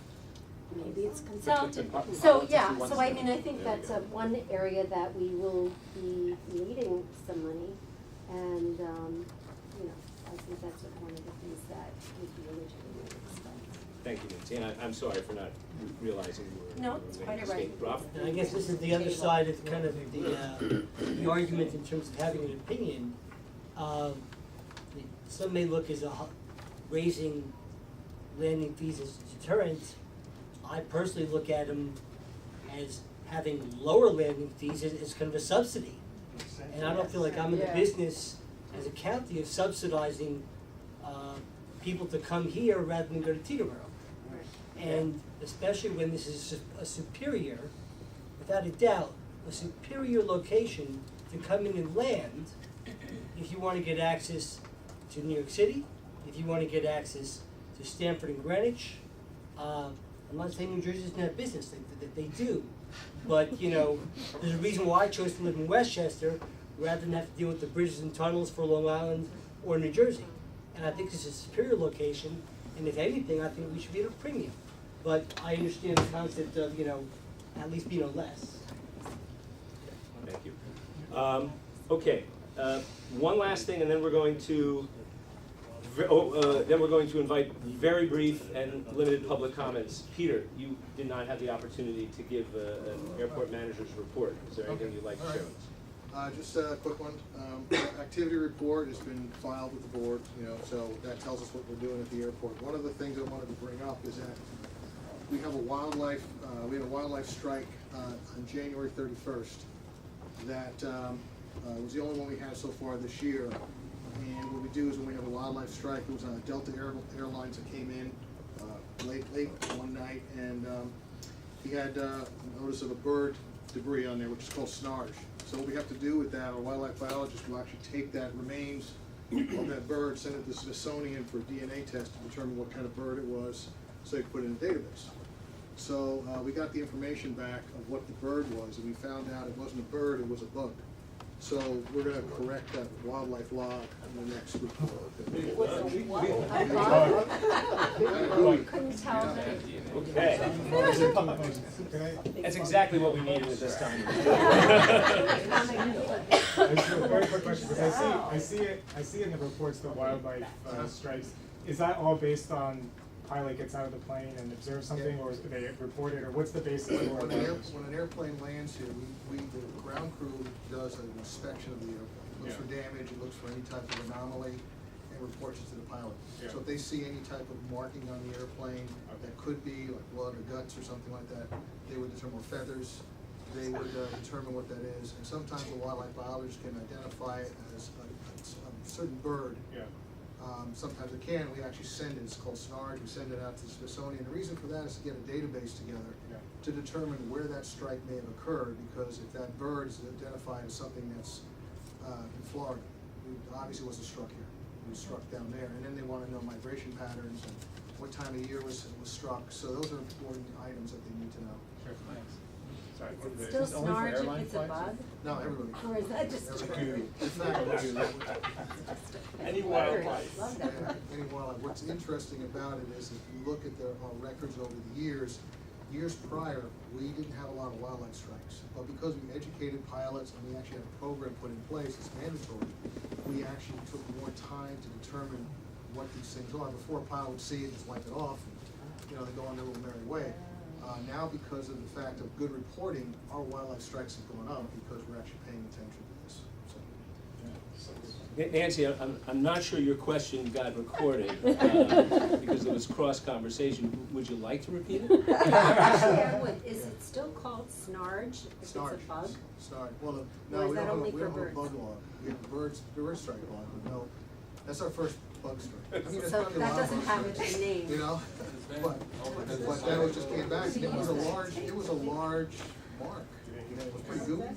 Maybe it's consultant. So, yeah, so I mean, I think that's one area that we will be needing some money. And, I think that's one of the things that would be a legitimate expense. Thank you, Nancy, and I'm sorry for not realizing you were. No, it's quite all right. Rob? And I guess this is the other side of kind of the argument in terms of having an opinion. Some may look as raising landing fees as a deterrent. I personally look at them as having lower landing fees as kind of a subsidy. And I don't feel like I'm in the business as a county of subsidizing people to come here rather than go to Teterboro. And especially when this is a superior, without a doubt, a superior location to come in and land if you want to get access to New York City, if you want to get access to Stamford and Greenwich. I'm not saying New Jersey doesn't have business, they do. But, there's a reason why I chose to live in Westchester rather than have to deal with the bridges and tunnels for Long Island or New Jersey. And I think this is a superior location, and if anything, I think we should be at a premium. But I understand the concept of, at least be no less. Thank you. Okay, one last thing, and then we're going to invite very brief and limited public comments. Peter, you did not have the opportunity to give an airport manager's report. Is there anything you'd like to share with us? Just a quick one. Activity report has been filed with the board, so that tells us what we're doing at the airport. One of the things I wanted to bring up is that we have a wildlife strike on January 31st. That was the only one we had so far this year. And what we do is when we have a wildlife strike, it was Delta Airlines that came in late one night, and he had notice of a bird debris on there, which is called snarge. So what we have to do with that, our wildlife biologist will actually take that remains of that bird, send it to Smithsonian for a DNA test to determine what kind of bird it was, so they could put it in a database. So we got the information back of what the bird was, and we found out it wasn't a bird, it was a bug. So we're gonna correct that wildlife log in the next report. Couldn't tell. Okay. That's exactly what we needed at this time. Just a very quick question, because I see in the reports the wildlife strikes. Is that all based on pilot gets out of the plane and observes something, or is they report it, or what's the basis for When it? an airplane lands here, the ground crew does an inspection of the airplane. It looks for damage, it looks for any type of anomaly, and reports it to the pilot. Yeah. So if they see any type of marking on the airplane that could be like blood or guts or something like that, they would determine, or feathers, they would determine what that is. And sometimes the wildlife biologist can identify it as a certain bird. Yeah. Sometimes it can, we actually send it, it's called SNARG, we send it out to the Smithsonian. The reason for that is to get a database together to determine where that strike may have occurred, because if that bird is identified as something that's in Florida, it obviously wasn't struck here, it was struck down there, and then they want to know migration patterns and what time of year it was struck, so those are important items that they need to know. Sure. Sorry. Still snarge if it's a bug? No, everybody. Or is that just? It's not. Any wildlife. Love that Yeah, word. any wildlife. What's interesting about it is if you look at our records over the years prior, we didn't have a lot of wildlife strikes. But because we educated pilots and we actually had a program put in place, it's mandatory, we actually took more time to determine what these things are. Before a pilot would see it and just wipe it off, and, they go on their little merry way. Now, because of the fact of good reporting, our wildlife strikes have gone up because we're actually paying attention to this. So. Nancy, I'm not sure your question got recorded because there was cross conversation. Would you like to repeat it? Actually, I would. Is it still called snarge if it's a Snarge. bug? Snarge. Well, Or no, is we that don't only have for a birds? bug log. We have a bird strike log, but no, that's our first bug strike. I mean, there's So probably a that lot of doesn't bug have strikes, a name. But that was just came back, and it was a large mark. It was pretty goofy. And,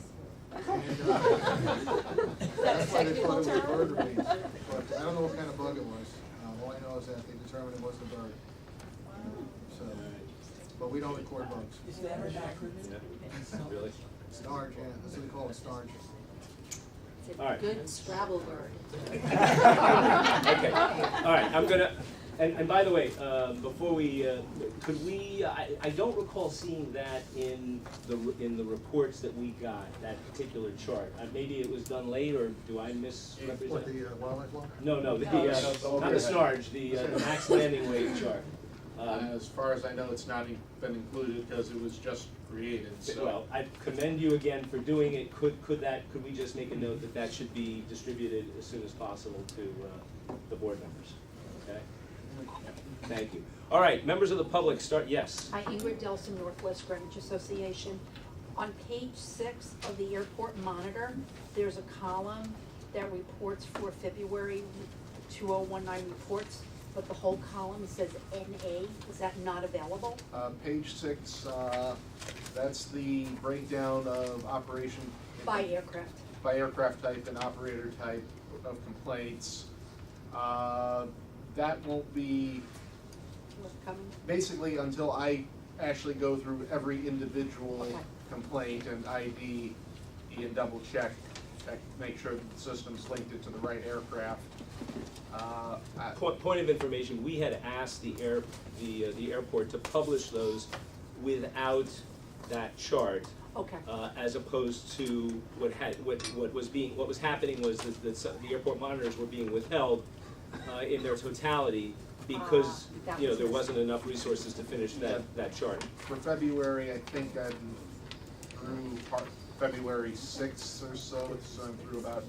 that's why they thought it was a bird remains. But I don't know what kind of bug it was. All I know is that they determined it wasn't a bird. So, but we don't record bugs. Really? Snarge, yeah, that's what we call it, snarge. It's All a right. good Scrabble word. Okay, all right, I'm gonna, and by the way, before we, could we, I don't recall seeing that in the reports that we got, that particular chart. Maybe it was done late, or do I misrepresent? What, the wildlife law? No, not the SNARG, the max landing weight chart. As far as I know, it's not been included because it was just created, so. Well, I commend you again for doing it. Could we just make a note that that should be distributed as soon as possible to the board members? Okay? Thank you. All right, members of the public, yes. Hi, Ingrid Delson, Northwest Greenwich Association. On page 6 of the airport monitor, there's a column that reports for February 2019 reports, but the whole column says NA. Is that not available? Page 6, that's the breakdown of operation. By aircraft. By aircraft type and operator type of complaints. That won't be, What's coming? basically until I actually go through every individual Okay. complaint and ID and double check, make sure that the system's linked it to the right aircraft. Point of information, we had asked the airport to publish those without that chart. Okay. As opposed to what was happening was that the airport monitors were being withheld in their totality because there wasn't enough resources to finish that chart. For February, I think I'm through February 6th or so, I'm through about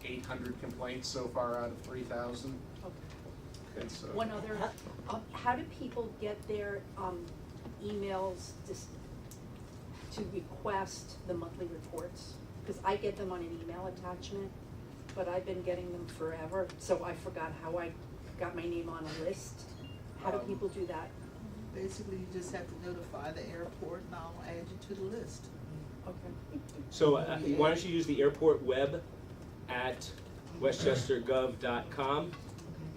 800 complaints so far out of 3,000. Okay. So, One other, how do people get their emails to request the monthly reports? Because I get them on an email attachment. but I've been getting them forever, so I forgot how I got my name on a list. How do people do that? Basically, you just have to notify the airport and I'll add you to the list. Okay. So why don't you use the airport web at westchestergov.com,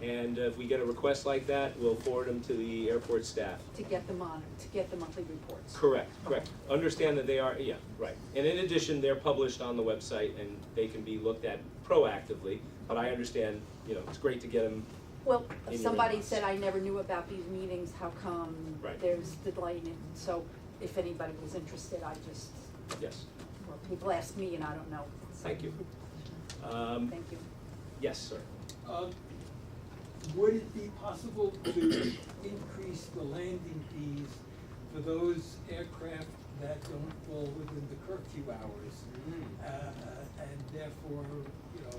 and if we get a request like that, we'll forward them to the airport staff. To get them on, to get the monthly reports. Correct, correct. Understand that they are, yeah, right. And in addition, they're published on the website and they can be looked at proactively, but I understand, you know, it's great to get them. Well, In your somebody inbox. said I never knew about these meetings, how come Right. there's the delay in it? So if anybody was interested, I just, Yes, well, people ask me and I don't know. So, thank you. Thank you. Yes, sir. Would it be possible to increase the landing fees for those aircraft that don't fall within the curfew hours? And therefore, you know,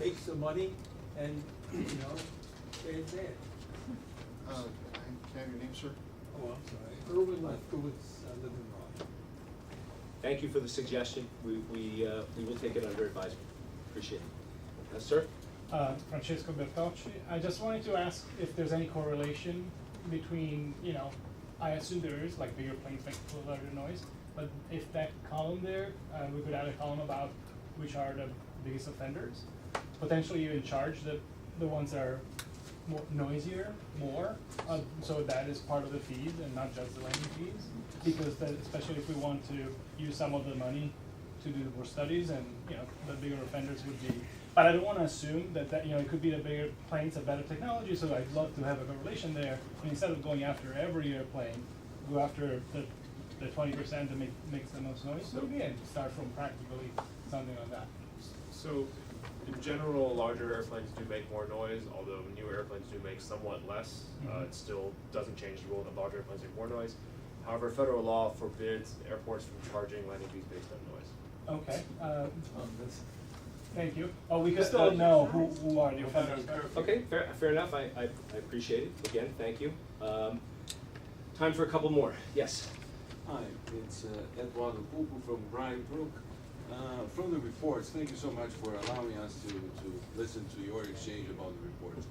take some money and, you know, pay it back. Can I have your name, sir? Oh, I'm sorry. Irwin Lefkowitz, I live in Raleigh. Thank you for the suggestion. We will take it under advisement. Appreciate it. Sir? Francesco Bertocci. I just wanted to ask if there's any correlation between, you know, I assume there is, like bigger planes make a louder noise, but if that column there, we could add a column about which are the biggest offenders, potentially even charge the ones that are noisier more, so that is part of the fees and not just the landing fees, because that, especially if we want to use some of the money to do more studies, and you know, the bigger offenders would be. But I don't want to assume that you know, it could be the bigger planes have better technology, so I'd love to have a correlation there. And instead of going after every airplane, go after the 20% that makes the most noise. So again, start from practically something like that. So, in general, larger airplanes do make more noise, although newer airplanes do make somewhat less. It still doesn't change the rule that larger airplanes make more noise. However, federal law forbids airports from charging landing fees based on noise. Okay. Thank you. Oh, we can still know who are the offenders. Okay, fair enough. I appreciate it. Again, thank you. Time for a couple more. Yes. Hi, it's Eduardo Pupo from Bryant Brook. From the reports, thank you so much for allowing us to listen to your exchange about the reports.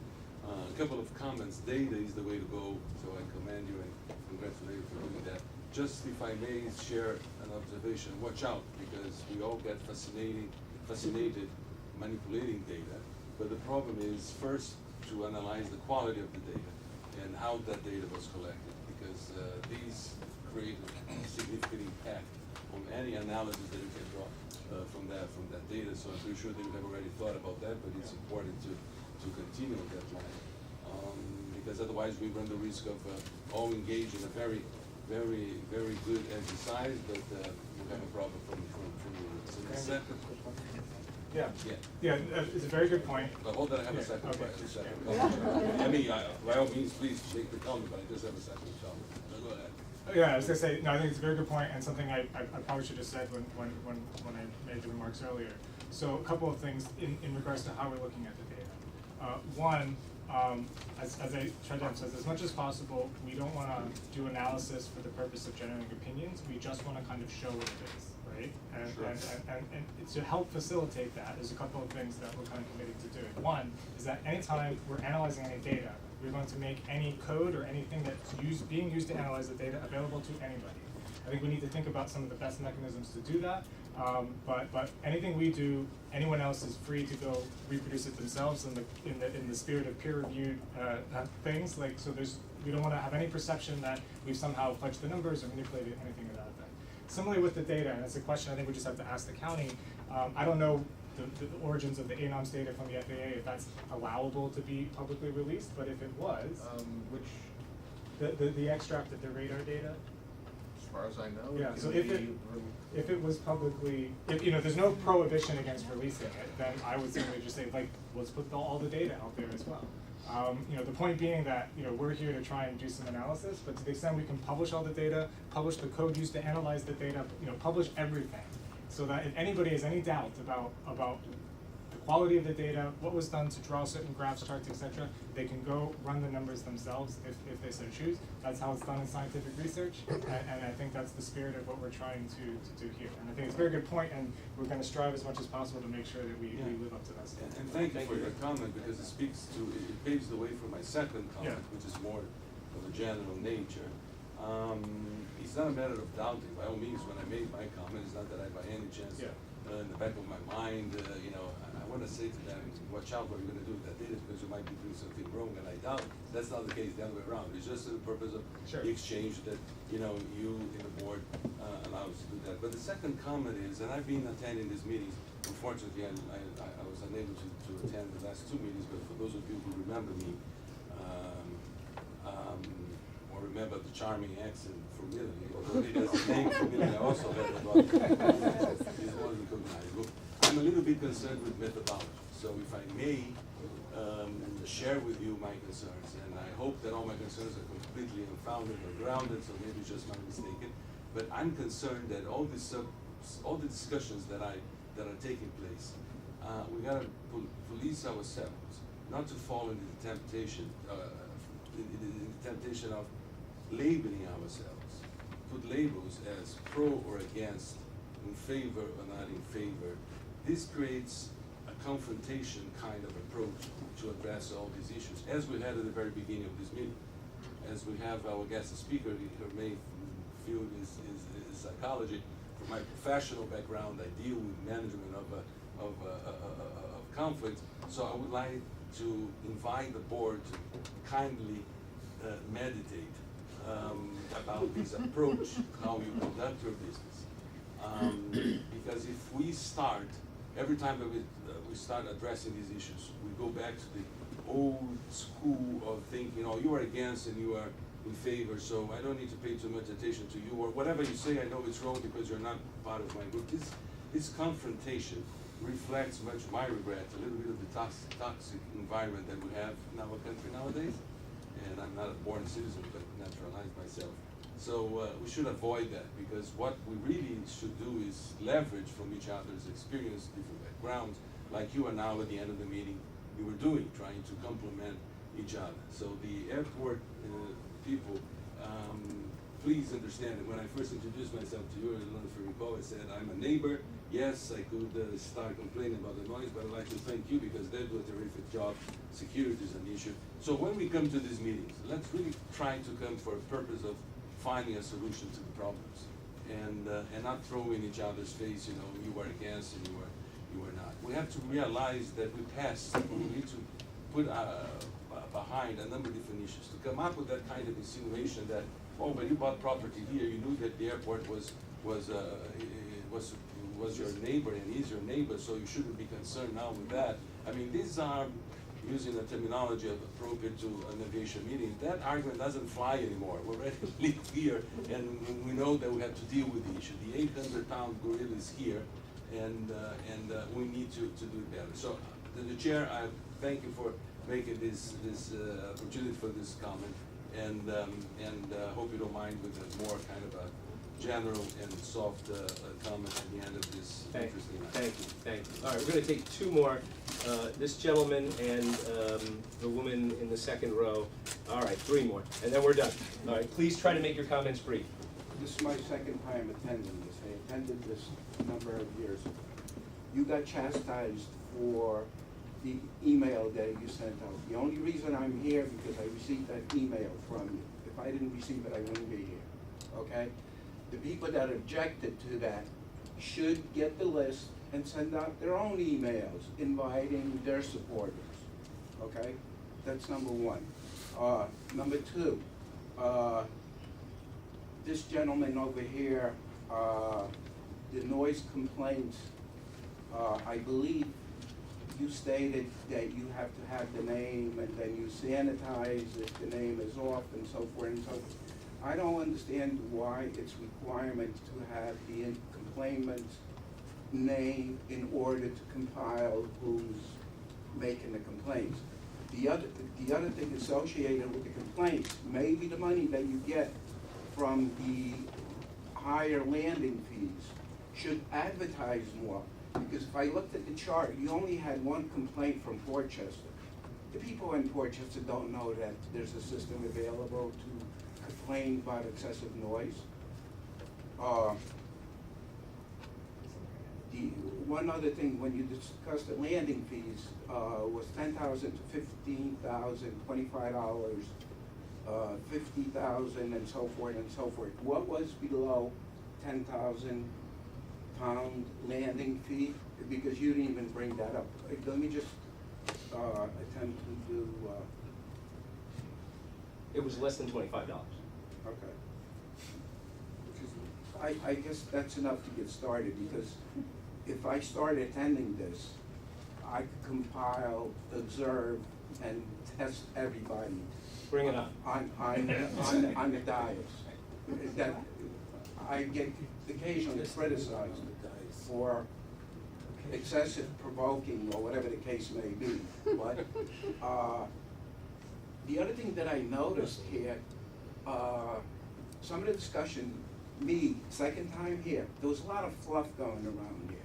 A couple of comments. Data is the way to go, so I commend you and congratulate you for doing that. Just if I may share an observation, watch out, because we all get fascinated manipulating data, but the problem is first to analyze the quality of the data and how that data was collected, because these create a significant impact on any analysis that you can draw from that data. So I'm pretty sure that you have already thought about that, but it's important to continue on that line, because otherwise we run the risk of all engage in a very good exercise, but you have a problem from the second. Yeah. It's a very good point. But hold on, I have a second. Okay. I mean, by all means, please make the comment, but I just have a second comment. So go ahead. Yeah, I was gonna say, no, I think it's a very good point, and something I probably should have said when I made the remarks earlier. So a couple of things in regards to how we're looking at the data. One, as I tried to emphasize, as much as possible, we don't want to do analysis for the purpose of generating opinions. We just want to kind of show what it is, right? And to help facilitate that, there's a couple of things that we're kind of committed to doing. One is that anytime we're analyzing any data, we're going to make any code or anything that's being used to analyze the data available to anybody. I think we need to think about some of the best mechanisms to do that. But anything we do, anyone else is free to go reproduce it themselves in the spirit of peer-reviewed things. Like, so we don't want to have any perception that we've somehow fudged the numbers or manipulated anything of that effect. Similarly with the data, and it's a question I think we just have to ask the county. I don't know the origins of the ANOMS data from the FAA, if that's allowable to be publicly released, but if it was, the extract of the radar data. As far as I know. Yeah, so if it was publicly, if there's no prohibition against releasing it, then I would simply just say, like, let's put all the data out there as well. The point being that, we're here to try and do some analysis, but to the extent we can publish all the data, publish the code used to analyze the data, publish everything, so that if anybody has any doubt about the quality of the data, what was done to draw certain graphs, charts, etc. They can go run the numbers themselves if they so choose. That's how it's done in scientific research, and I think that's the spirit of what we're trying to do here. And I think it's a very good point, and we're going to strive as much as possible to make sure that we live up to that standard. And thank you for your comment, because it speaks to, it paves the way for my second comment, which is more of a general nature. It's not a matter of doubting. By all means, when I made my comment, it's not that I by any chance, in the back of my mind, I want to say to them, watch out what you're going to do with that data, because you might be doing something wrong, and I doubt that's not the case the other way around. It's just for the purpose of the exchange that, you in the board allow us to do that. But the second comment is, and I've been attending these meetings, unfortunately I was unable to attend the last two meetings, but for those of you who remember me, or remember the charming accent from Italy, although it has a name from Italy, I also heard about it. It's more recognizable. I'm a little bit concerned with methodology, so if I may share with you my concerns, and I hope that all my concerns are completely unfounded or grounded, so maybe it's just my mistaken, but I'm concerned that all the discussions that are taking place, we gotta police ourselves, not to fall into the temptation, of labeling ourselves, put labels as pro or against, in favor or not in favor. This creates a confrontation kind of approach to address all these issues, as we had at the very beginning of this meeting. As we have our guest speaker, her main field is psychology. From my professional background, I deal with management of conflict. So I would like to invite the board to kindly meditate about this approach, how you conduct your business. Because if we start, every time that we start addressing these issues, we go back to the old school of thinking, you are against and you are in favor, so I don't need to pay too much attention to you, or whatever you say, I know it's wrong because you're not part of my group. This confrontation reflects much my regret, a little bit of the toxic environment that we have in our country nowadays. And I'm not a born citizen, but naturalized myself. So we should avoid that, because what we really should do is leverage from each other's experience, different backgrounds, like you are now at the end of the meeting, you were doing, trying to complement each other. So the airport people, please understand that when I first introduced myself to you, I don't know if you recall, I said I'm a neighbor. Yes, I could start complaining about the noise, but I'd like to thank you because they do a terrific job. Security is an issue. So when we come to these meetings, let's really try to come for a purpose of finding a solution to the problems, and not throw in each other's face, you are against and you are not. We have to realize that we passed, we need to put behind a number of different issues. To come up with that kind of insinuation that, but you bought property here, you knew that the airport was your neighbor and is your neighbor, so you shouldn't be concerned now with that. I mean, these are, using the terminology appropriate to an aviation meeting, that argument doesn't fly anymore. We're ready to live here, and we know that we have to deal with the issue. The 800-pound gorilla is here, and we need to do it better. So, the chair, I thank you for making this opportunity for this comment, and hope you don't mind with a more kind of a general and soft comment at the end of this interesting night. Thank you. All right, we're going to take two more. This gentleman and the woman in the second row. All right, three more, and then we're done. All right, please try to make your comments brief. This is my second time attending this. I attended this a number of years ago. You got chastised for the email that you sent out. The only reason I'm here because I received that email from you. If I didn't receive it, I wouldn't be here, okay? The people that objected to that should get the list and send out their own emails inviting their supporters, okay? That's number one. Number two, this gentleman over here, the noise complaints, I believe you stated that you have to have the name and then you sanitize if the name is off and so forth and so forth. I don't understand why it's requirement to have the complainant's name in order to compile who's making the complaints. The other thing associated with the complaints, maybe the money that you get from the higher landing fees should advertise more. Because if I looked at the chart, you only had one complaint from Portchester. The people in Portchester don't know that there's a system available to complain about excessive noise. The one other thing, when you discussed the landing fees, was $10,000 to $15,000, $25, $50,000, and so forth and so forth. What was below £10,000 landing fee? Because you didn't even bring that up. Let me just attempt to do. It was less than $25. Okay. I guess that's enough to get started, because if I start attending this, I could compile, observe, and test everybody. Bring it on. On the dais. That I get occasionally criticized for excessive provoking or whatever the case may be. But the other thing that I noticed here, some of the discussion, me, second time here, there was a lot of fluff going around here.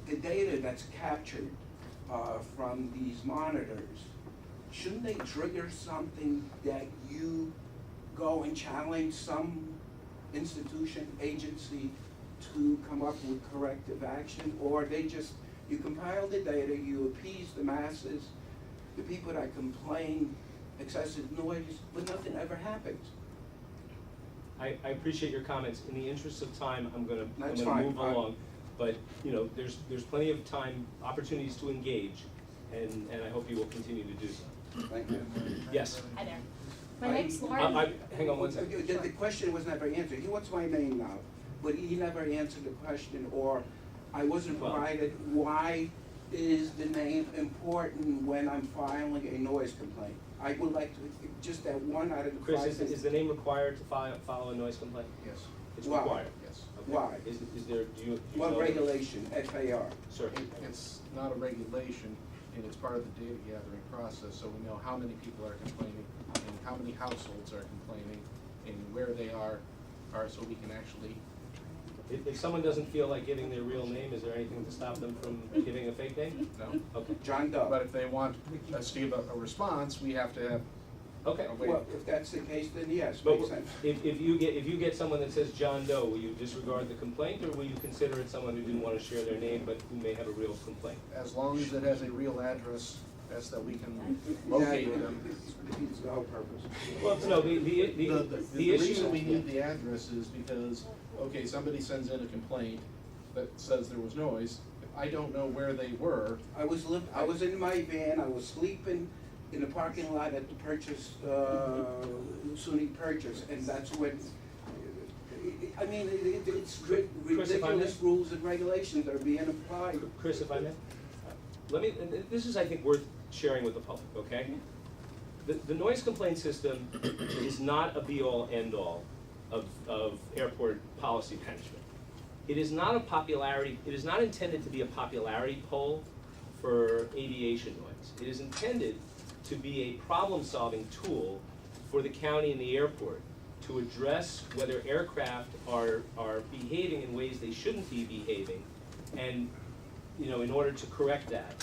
The data that's captured from these monitors, shouldn't they trigger something that you go and challenge some institution, agency to come up with corrective action? Or they just, you compile the data, you appease the masses, the people that complain excessive noise, but nothing ever happens? I appreciate your comments. In the interest of time, I'm gonna fine. move along. But, you know, there's plenty of time, opportunities to engage, and I hope you will continue to do so. Thank you. Yes? Hi there. My name's Lauren. Hang on one second. The question was never answered. He wants my name now, but he never answered the question, or I wasn't provided why is the name important when I'm filing a noise complaint. I would like to, just that one out of the Chris, five. is the name required to file a noise complaint? Yes. It's Why? required? Yes. Okay. Why? Is there, do you What know- regulation, FAR? Sir? It's not a regulation, and it's part of the data gathering process, so we know how many people are complaining, and how many households are complaining, and where they are, so we can actually. If someone doesn't feel like giving their real name, is there anything to stop them from giving a fake name? No. Okay. John Doe. But if they want us to give a response, we have to have. Okay. Well, if that's the case, then yes, But makes sense. if you get someone that says John Doe, will you disregard the complaint, or will you consider it someone who didn't want to share their name but who may have a real complaint? As long as it has a real address, that's that we can locate them. Defeats the whole purpose. Well, no, the issue. reason we need the address is because, okay, somebody sends in a complaint that says there was noise. If I don't know where they were. I was in my van, I was sleeping in the parking lot at the SUNY Purchase, and that's when, I mean, it's ridiculous rules and regulations are being applied. Chris, if I may, this is, I think, worth sharing with the public, okay? The noise complaint system is not a be-all, end-all of airport policy management. It is not it is not intended to be a popularity poll for aviation noise. It is intended to be a problem-solving tool for the county and the airport to address whether aircraft are behaving in ways they shouldn't be behaving, and, you know, in order to correct that,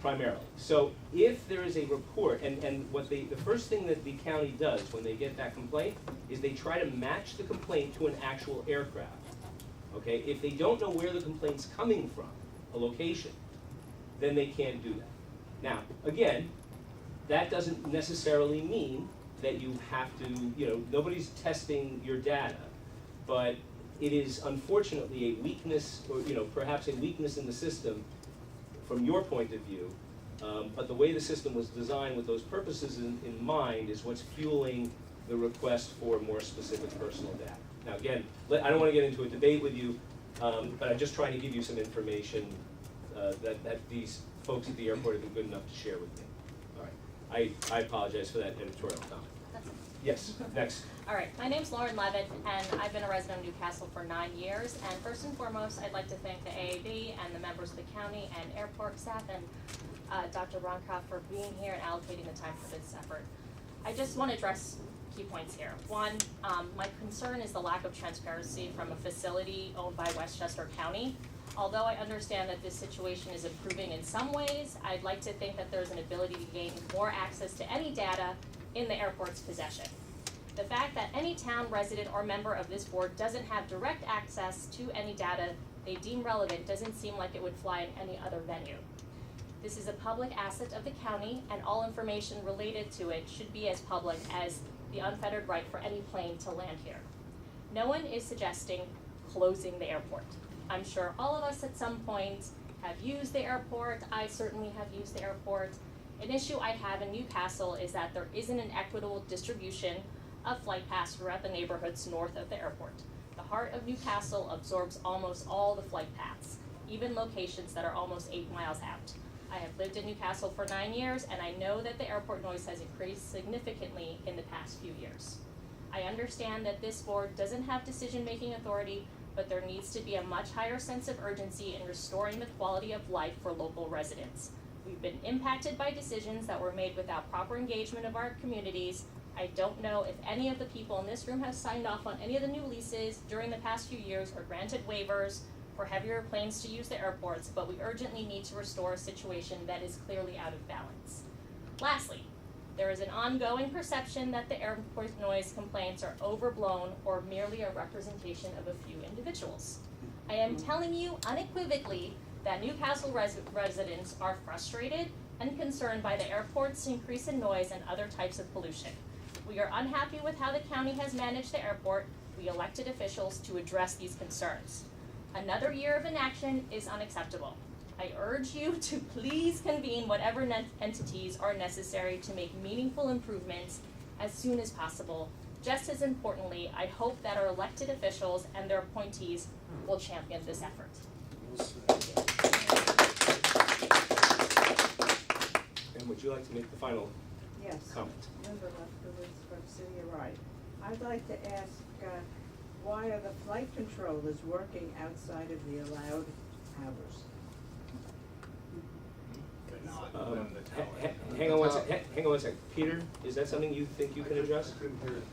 primarily. So if there is a report, and what the first thing that the county does when they get that complaint is they try to match the complaint to an actual aircraft. Okay, if they don't know where the complaint's coming from, a location, then they can't do that. Now, again, that doesn't necessarily mean that you have to, you know, nobody's testing your data, but it is unfortunately a weakness, or, you know, perhaps a weakness in the system from your point of view, but the way the system was designed with those purposes in mind is what's fueling the request for more specific personal data. Now again, I don't want to get into a debate with you, but I'm just trying to give you some information that these folks at the airport have been good enough to share with me. All right, I apologize for that editorial comment. Yes, next. All right, my name's Lauren Levitt, and I've been a resident of Newcastle for 9 years. And first and foremost, I'd like to thank the AAB and the members of the county and airport staff and Dr. Roncroft for being here and allocating the time for this effort. I just want to address key points here. One, my concern is the lack of transparency from a facility owned by Westchester County. Although I understand that this situation is improving in some ways, I'd like to think that there's an ability to gain more access to any data in the airport's possession. The fact that any town resident or member of this board doesn't have direct access to any data they deem relevant doesn't seem like it would fly in any other venue. This is a public asset of the county, and all information related to it should be as public as the unfettered right for any plane to land here. No one is suggesting closing the airport. I'm sure all of us at some point have used the airport. I certainly have used the airport. An issue I have in Newcastle is that there isn't an equitable distribution of flight paths throughout the neighborhoods north of the airport. The heart of Newcastle absorbs almost all the flight paths, even locations that are almost 8 miles out. I have lived in Newcastle for 9 years, and I know that the airport noise has increased significantly in the past few years. I understand that this board doesn't have decision-making authority, but there needs to be a much higher sense of urgency in restoring the quality of life for local residents. We've been impacted by decisions that were made without proper engagement of our communities. I don't know if any of the people in this room have signed off on any of the new leases during the past few years or granted waivers for heavier planes to use the airports, but we urgently need to restore a situation that is clearly out of balance. Lastly, there is an ongoing perception that the airport noise complaints are overblown or merely a representation of a few individuals. I am telling you unequivocally that Newcastle residents are frustrated and concerned by the airport's increase in noise and other types of pollution. We are unhappy with how the county has managed the airport. We elected officials to address these concerns. Another year of inaction is unacceptable. I urge you to please convene whatever entities are necessary to make meaningful improvements as soon as possible. Just as importantly, I hope that our elected officials and their appointees will champion this effort. And would you like to make the final Yes. comment? Linda Lefkowitz from City of Rye. I'd like to ask, why are the flight controllers working outside of the allowed hours? Hang on one second. Peter, is that something you think you can address? I couldn't hear it,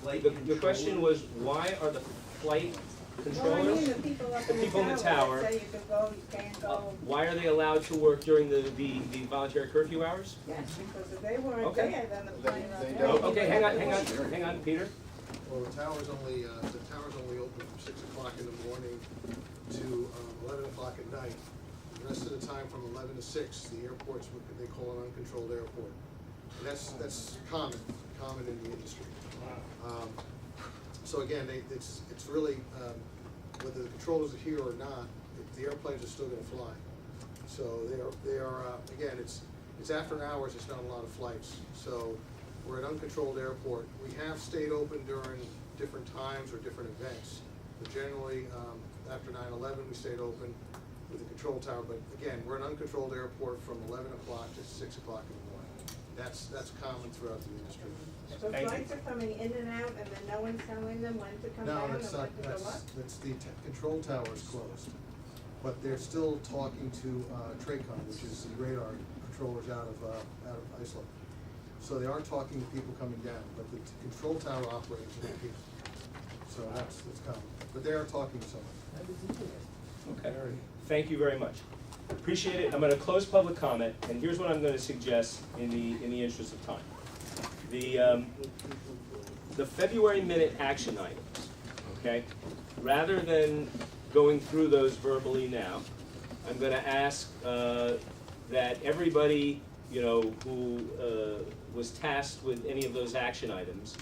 sorry. The question was, why are the flight controllers, Well, I mean, the people up in the tower that say you can go, you can't go. why are they allowed to work during the voluntary curfew hours? Yes, because if they weren't Okay. there, then the plane They would don't. Okay, hang on, Peter. Well, the tower's only open from 6 o'clock in the morning to 11 o'clock at night. The rest of the time from 11 to 6, the airport's what they call an uncontrolled airport. And that's common in the industry. So again, it's really, whether the controllers are here or not, the airplanes are still gonna fly. So they are again, it's after hours, it's not a lot of flights. So we're an uncontrolled airport. We have stayed open during different times or different events. But generally, after 9/11, we stayed open with the control tower. But again, we're an uncontrolled airport from 11 o'clock to 6 o'clock in the morning. That's common throughout the industry. So flights are coming in and out, and then no one's telling them when to come down and when to go up? That's the control tower is closed. But they're still talking to TRACON, which is the radar controllers out of Iceland. So they are talking to people coming down, but the control tower operators are not here. So that's common. But they are talking to someone. Okay, thank you very much. Appreciate it. I'm gonna close public comment, and here's what I'm gonna suggest in the interest of time. The February minute action items, okay? Rather than going through those verbally now, I'm gonna ask that everybody, who was tasked with any of those action items,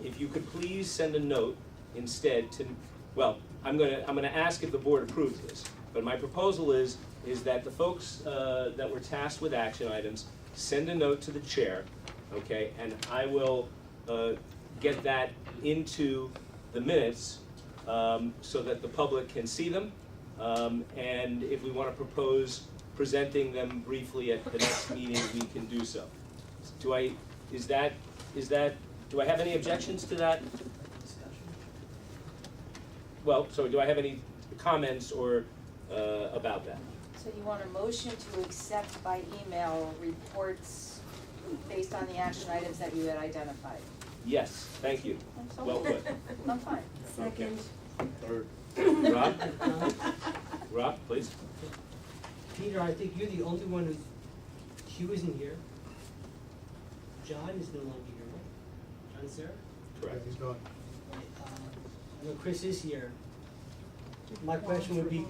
if you could please send a note instead to, well, I'm gonna ask if the board approves this, but my proposal is that the folks that were tasked with action items send a note to the chair, okay, and I will get that into the minutes so that the public can see them, and if we want to propose presenting them briefly at the next meeting, we can do so. Do I have any objections to that? Well, so do I have any comments or about that? So you want a motion to accept by email reports based on the action items that you had identified? Yes, thank you. Well put. I'm fine. Second. Third. Rob? Rob, please. Peter, I think you're the only one who's, Hugh isn't here. John is no longer here, right? John is there? Correct. He's gone. I know Chris is here. My question would be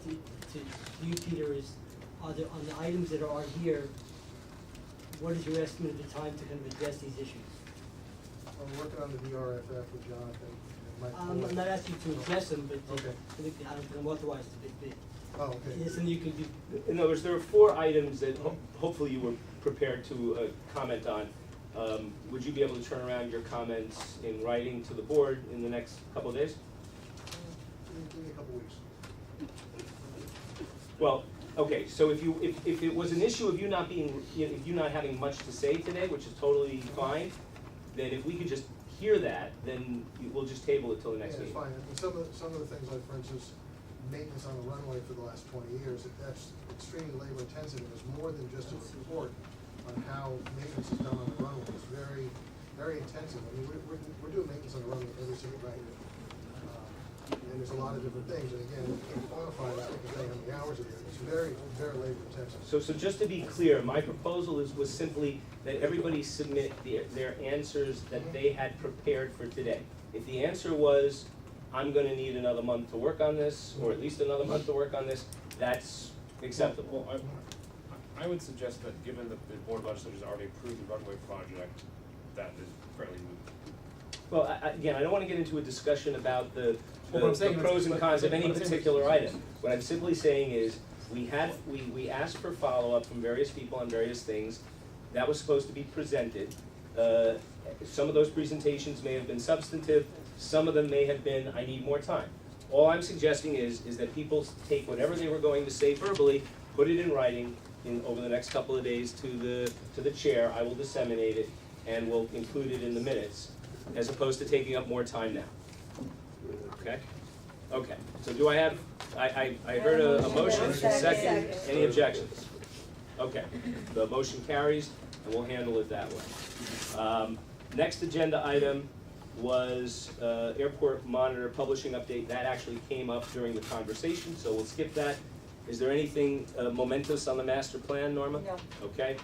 to you, Peter, is, on the items that are here, what is your estimate of the time to kind of address these issues? I'm working on the VRFF with Jonathan. I'm not asking you to address them, but Okay. I think I'm authorized to bid. Oh, okay. Is there something you can do? In other words, there are 4 items that hopefully you were prepared to comment on. Would you be able to turn around your comments in writing to the board in the next couple of days? Give me a couple weeks. Well, okay, so if it was an issue of you not being, if you not having much to say today, which is totally fine, then if we could just hear that, then we'll just table it till the next Yeah, it's meeting. fine. And some of the things, like for instance, maintenance on the runway for the last 20 years, that's extremely labor intensive, and there's more than just a report on how maintenance is done on the runway. It's very, very intensive. I mean, we're doing maintenance on the runway every single night. And there's a lot of different things, and again, we can't quantify that because they have the hours of it. It's very, very labor intensive. So just to be clear, my proposal was simply that everybody submit their answers that they had prepared for today. If the answer was, I'm gonna need another month to work on this, or at least another month to work on this, that's acceptable. Well, I would suggest that given that the Board of Legislators already approved the runway project, that is fairly moot. Well, again, I don't wanna get into a discussion about the Well, what I'm saying is- pros and cons of any what I'm saying is- particular item. What I'm simply saying is, we asked for follow-up from various people on various things. That was supposed to be presented. Some of those presentations may have been substantive, some of them may have been, I need more time. All I'm suggesting is that people take whatever they were going to say verbally, put it in writing over the next couple of days to the chair. I will disseminate it, and we'll include it in the minutes, as opposed to taking up more time now. Okay? Okay, so do I have, I heard a motion, a second, any objections? Okay, the motion carries, and we'll handle it that way. Next agenda item was airport monitor publishing update. That actually came up during the conversation, so we'll skip that. Is there anything momentous on the master plan, Norma? No. Okay,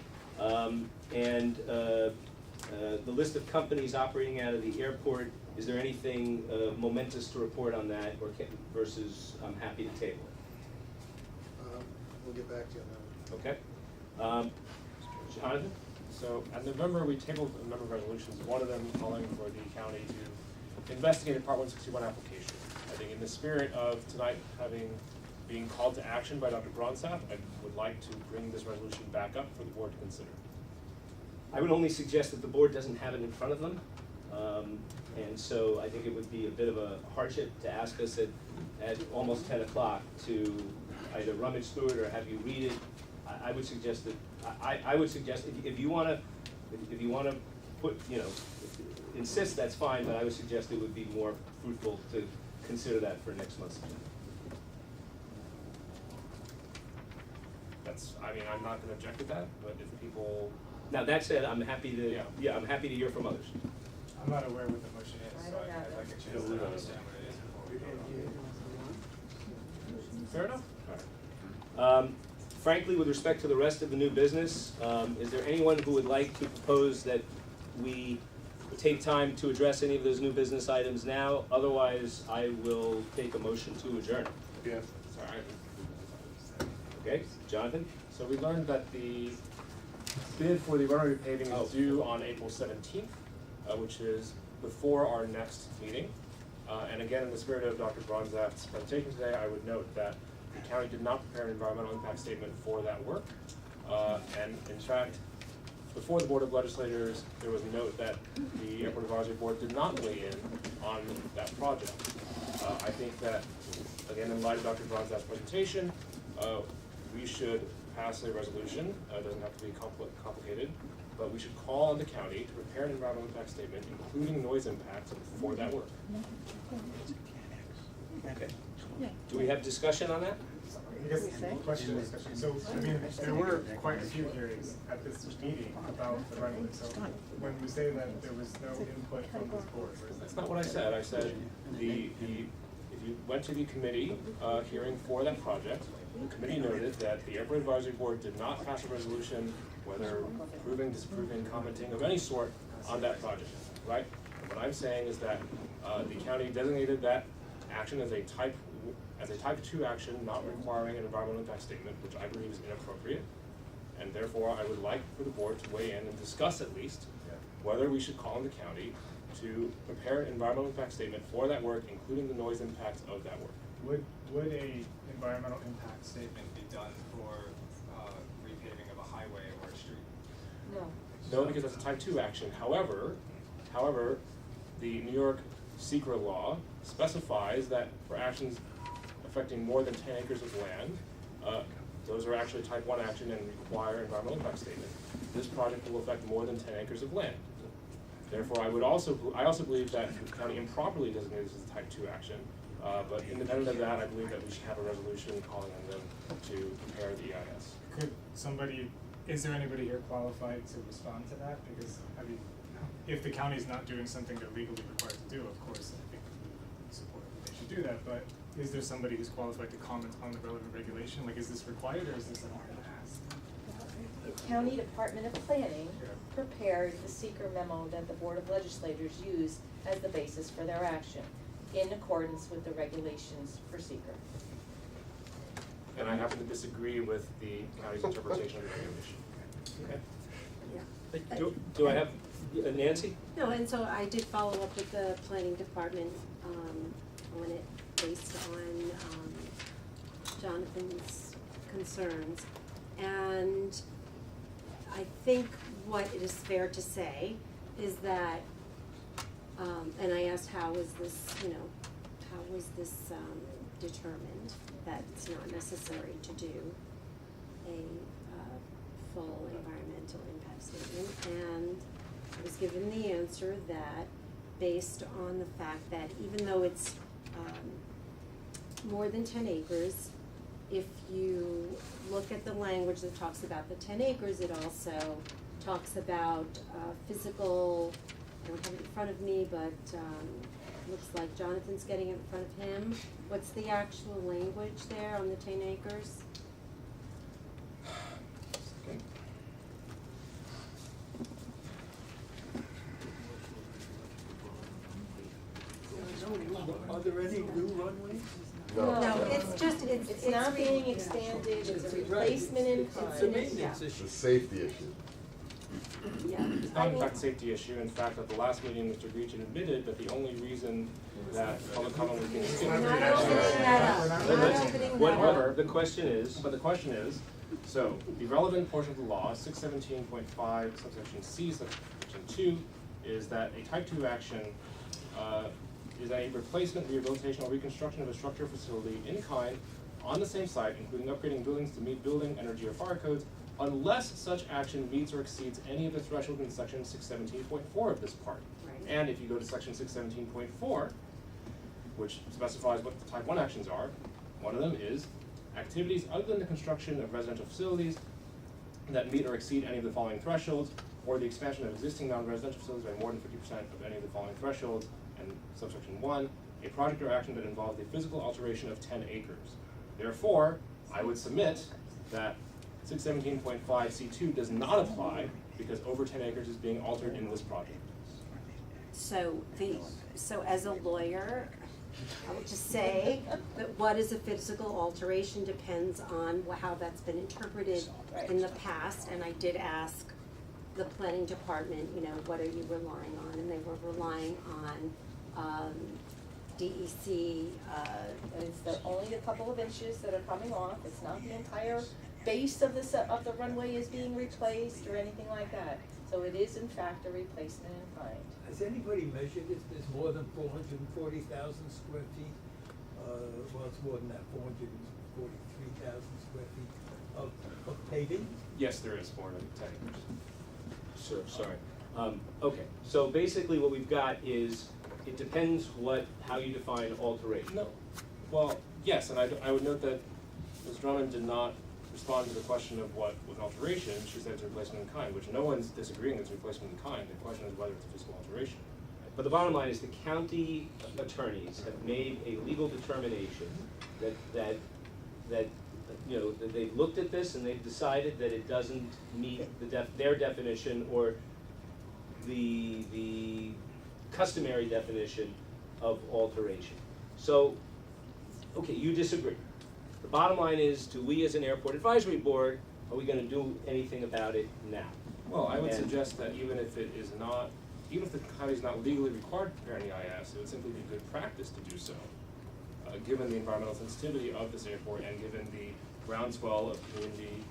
and the list of companies operating out of the airport, is there anything momentous to report on that, or versus I'm happy to table it? We'll get back to you on that. Okay. Jonathan? So at November, we tabled a number of resolutions, one of them calling for the county to investigate a Part 161 application. I think in the spirit of tonight being called to action by Dr. Bronstaff, I would like to bring this resolution back up for the board to consider. I would only suggest that the board doesn't have it in front of them. And so I think it would be a bit of a hardship to ask us at almost 10 o'clock to either rummage through it or have you read it. I would suggest that, I would suggest if you wanna put, insist, that's fine, but I would suggest it would be more fruitful to consider that for next month's agenda. I'm not gonna object to that, but if people. Now, that said, I'm happy to, Yeah. I'm happy to hear from others. I'm not aware what the motion is, so I'd like a chance to understand what it is before we vote on it. Fair enough. All right. Frankly, with respect to the rest of the new business, is there anyone who would like to propose that we take time to address any of those new business items now? Otherwise, I will take a motion to adjourn. Yeah. Sorry. Okay, Jonathan? So we learned that the bid for the runway repaving is due on April 17th, which is before our next meeting. And again, in the spirit of Dr. Bronstaff's presentation today, I would note that the county did not prepare an environmental impact statement for that work. And in fact, before the Board of Legislators, there was a note that the Airport Advisory Board did not weigh in on that project. I think that, again, in light of Dr. Bronstaff's presentation, we should pass a resolution. It doesn't have to be complicated, but we should call on the county to prepare an environmental impact statement, including noise impacts, for that work. Okay. Do we have discussion on that? I guess question discussion. So, I mean, there were quite a few hearings at this meeting about the runway. So when we say that there was no input from this board, That's not what I said. I said if you went to the committee hearing for that project, the committee noted that the Airport Advisory Board did not pass a resolution, whether approving, disapproving, commenting of any sort on that project, right? And what I'm saying is that the county designated that action as a type 2 action, not requiring an environmental impact statement, which I believe is inappropriate. And therefore, I would like for the board to weigh in and discuss at least whether we should call on the county to prepare an environmental impact statement for that work, including the noise impacts of that work. would a environmental impact statement Be done for repaving of a highway or a street. No, because that's a type 2 action. However, the New York SECRA law specifies that for actions affecting more than 10 acres of land, those are actually type 1 action and require environmental impact statement. This project will affect more than 10 acres of land. Therefore, I also believe that the county improperly designated this as a type 2 action. But independent of that, I believe that we should have a resolution calling on them to prepare the EIS. Is there anybody here qualified to respond to that? Because, I mean, if the county's not doing something they're legally required to do, of course, I think we would support that they should do that, but is there somebody who's qualified to comment on the relevant regulation? Like, is this required, or is this an ask? The County Department of Planning prepared the seeker memo that the Board of Legislators used as the basis for their action, in accordance with the regulations for seeker. And I happen to disagree with the county's interpretation of the regulation. Okay? Yeah. Do I have Nancy? No, and so I did follow up with the planning department on it based on Jonathan's concerns. And I think what it is fair to say is that, and I asked how was this determined, that it's not necessary to do a full environmental impact statement, and I was given the answer that based on the fact that even though it's more than 10 acres, if you look at the language that talks about the 10 acres, it also talks about physical, I don't have it in front of me, but looks like Jonathan's getting it in front of him. What's the actual language there on the 10 acres? Are there any new runways? No, it's just, it's not being expanded, it's a replacement in kind. It's a maintenance issue. It's a safety issue. Yeah. It's not in fact a safety issue. In fact, at the last meeting, Mr. Greachin admitted that the only reason that public comment was being skipped. Whatever, the question is, But the question is, so the relevant portion of the law, 617.5 subsection C, subsection 2, is that a type 2 action is a replacement, rehabilitation, or reconstruction of a structure or facility in kind on the same site, including upgrading buildings to meet building, energy, or fire codes, unless such action meets or exceeds any of the thresholds in section 617.4 of this part. Right. And if you go to section 617.4, which specifies what the type 1 actions are, one of them is activities other than the construction of residential facilities that meet or exceed any of the following thresholds, or the expansion of existing non-residential facilities by more than 50% of any of the following thresholds, and subsection 1, a project or action that involves the physical alteration of 10 acres. Therefore, I would submit that 617.5C2 does not apply because over 10 acres is being altered in this project. So as a lawyer, I would just say that what is a physical alteration depends on how that's been interpreted in the past, and I did ask the planning department, what are you relying on, and they were relying on DEC. It's only a couple of inches that are coming off, it's not the entire base of the runway is being replaced or anything like that. So it is in fact a replacement in kind. Has anybody measured if there's more than 440,000 square feet? Well, it's more than that, 443,000 square feet of paving? Yes, there is more than 10 acres. Sure, sorry. Okay, so basically what we've got is, it depends how you define alteration. No. Well, yes, and I would note that Ms. Drummond did not respond to the question of what was an alteration. She said it's a replacement in kind, which no one's disagreeing it's a replacement in kind. The question is whether it's a physical alteration. But the bottom line is the county attorneys have made a legal determination that you know, that they've looked at this and they've decided that it doesn't meet their definition or the customary definition of alteration. So, okay, you disagree. The bottom line is, do we as an airport advisory board, are we gonna do anything about it now? Well, I would And- suggest that even if it is not, even if the county is not legally required to prepare an EIS, it would simply be good practice to do so, given the environmental sensitivity of this airport and given the groundswell of community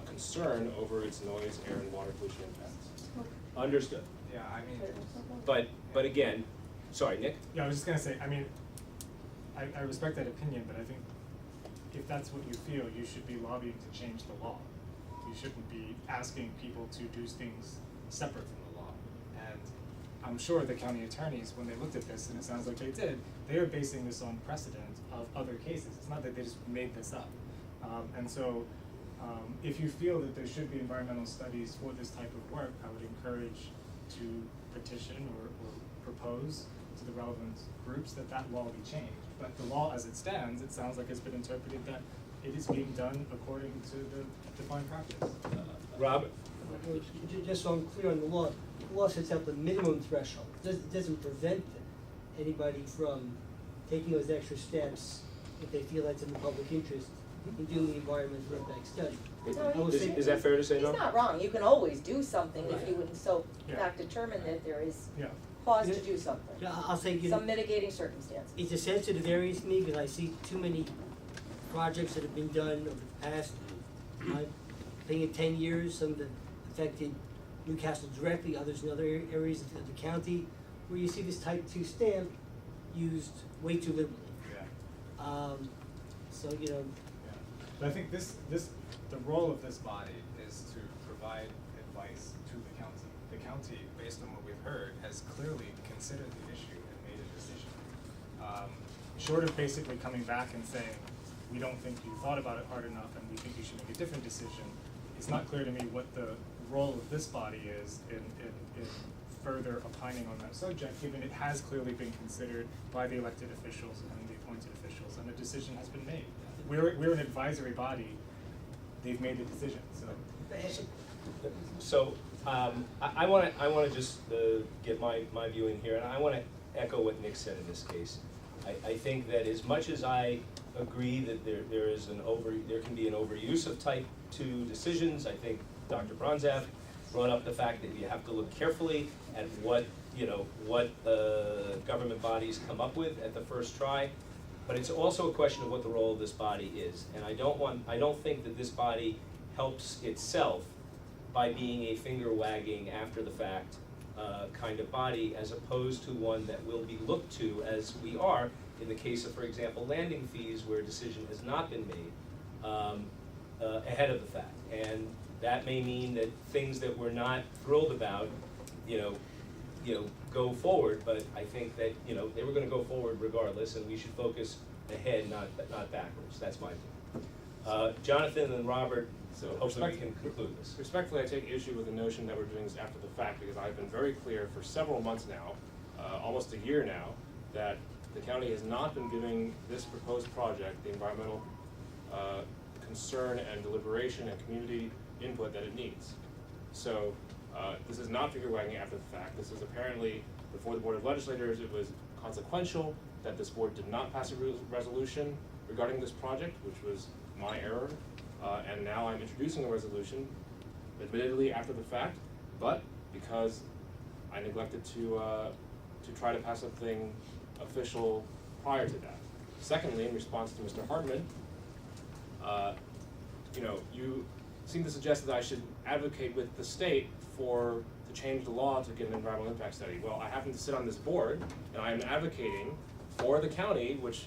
concern over its noise, air, and water pollution impacts. Understood. Yeah, I mean, But again, sorry, Nick? Yeah, I was just gonna say, I mean, I respect that opinion, but I think if that's what you feel, you should be lobbying to change the law. You shouldn't be asking people to do things separate from the law. And I'm sure the county attorneys, when they looked at this, and it sounds like they did, they are basing this on precedent of other cases. It's not that they just made this up. And so, if you feel that there should be environmental studies for this type of work, I would encourage to petition or propose to the relevant groups that that law be changed. But the law as it stands, it sounds like it's been interpreted that it is being done according to the defined practice. Robert? Just so I'm clear on the law sets out the minimum threshold. It doesn't prevent anybody from taking those extra steps if they feel that's in the public interest in doing the environmental impact study. Is that fair to say, no? He's not wrong, you can always do something if you would so Yeah. not determine that there is Yeah. cause to do something. Yeah, I'll say, you know, Some mitigating circumstances. it's a sensitive area to me because I see too many projects that have been done over the past, I think in 10 years, some that affected Newcastle directly, others in other areas of the county, where you see this type 2 stamp used way too liberally. yeah. So, you know, But I think the role of this body is to provide advice to the county. The county, based on what we've heard, has clearly considered the issue and made a decision. Short of basically coming back and saying, we don't think you thought about it hard enough and we think you should make a different decision, it's not clear to me what the role of this body is in further opining on that subject, given it has clearly been considered by the elected officials and the appointed officials, and a decision has been made. We're an advisory body, they've made the decision, so. So, I wanna just get my view in here, and I wanna echo what Nick said in this case. I think that as much as I agree that there can be an overuse of type 2 decisions, I think Dr. Bronzaf brought up the fact that you have to look carefully at what government bodies come up with at the first try. But it's also a question of what the role of this body is. And I don't think that this body helps itself by being a finger wagging after the fact kind of body, as opposed to one that will be looked to, as we are in the case of, for example, landing fees where a decision has not been made ahead of the fact. And that may mean that things that we're not thrilled about, go forward, but I think that, they were gonna go forward regardless, and we should focus ahead, not backwards. That's my view. Jonathan and Robert, so hopefully we can conclude this. Respectfully, I take issue with the notion that we're doing this after the fact, because I've been very clear for several months now, almost a year now, that the county has not been giving this proposed project the environmental concern and deliberation and community input that it needs. So this is not finger wagging after the fact. This is apparently before the Board of Legislators. It was consequential that this board did not pass a resolution regarding this project, which was my error. And now I'm introducing a resolution, admittedly after the fact, but because I neglected to try to pass something official prior to that. Secondly, in response to Mr. Hartman, you seem to suggest that I should advocate with the state to change the law to get an environmental impact study. Well, I happen to sit on this board, and I am advocating for the county, which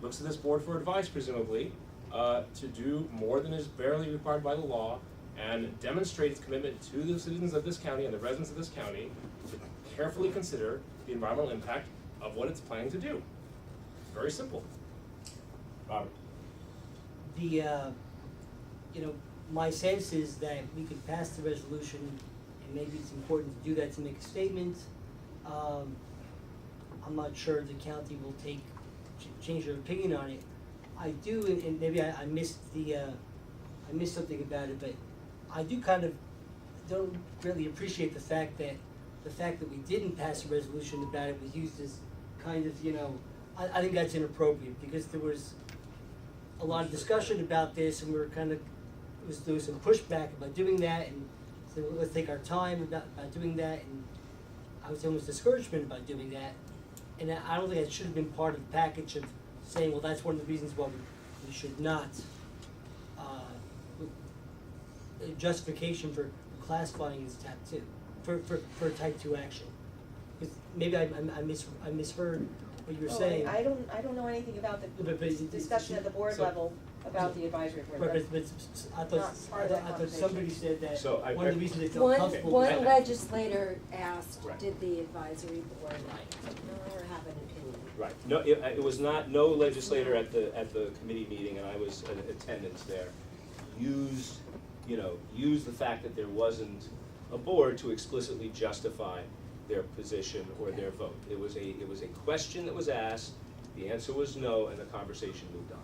looks to this board for advice, presumably, to do more than is barely required by the law and demonstrate its commitment to the citizens of this county and the residents of this county to carefully consider the environmental impact of what it's planning to do. Very simple. Robert. you know, my sense is that we could pass the resolution, and maybe it's important to do that to make a statement. I'm not sure the county will change their opinion on it. I do, and maybe I missed I missed something about it, but I do kind of don't really appreciate the fact that we didn't pass a resolution about it was used as kind of, you know, I think that's inappropriate, because there was a lot of discussion about this, and we were kind of, there was some pushback about doing that, and so let's take our time about doing that, and I was almost discouragement about doing that, and I don't think that should have been part of the package of saying, well, that's one of the reasons why we should not, justification for classifying as type 2, for type 2 action. Because maybe I misheard what you were saying. I don't know anything about the discussion at the board level about the advisory board. Right, but I thought somebody said that So one of the reasons they felt comfortable with One that. legislator asked, Right. did the advisory board know or have an opinion? Right, no, it was not, no legislator at the committee meeting, and I was in attendance there, used the fact that there wasn't a board to explicitly justify their position or their vote. It was a question that was asked, the answer was no, and the conversation moved on.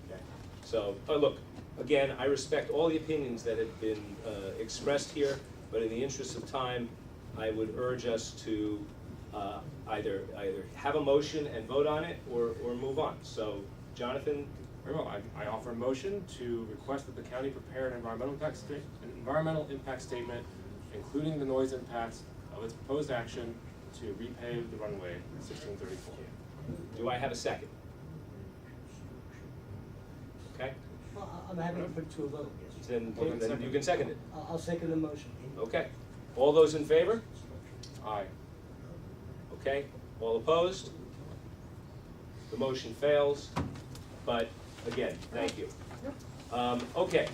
Okay, so, look, again, I respect all the opinions that have been expressed here, but in the interest of time, I would urge us to either have a motion and vote on it, or move on. So, Jonathan? Very well, I offer a motion to request that the county prepare an environmental impact statement, including the noise impacts of its proposed action to repave the runway 1634. Do I have a second? Okay, Well, I'm happy to put it to a vote. then you can second it. I'll second the motion. Okay, all those in favor? Aye. Okay, all opposed? The motion fails, but again, thank you. Okay,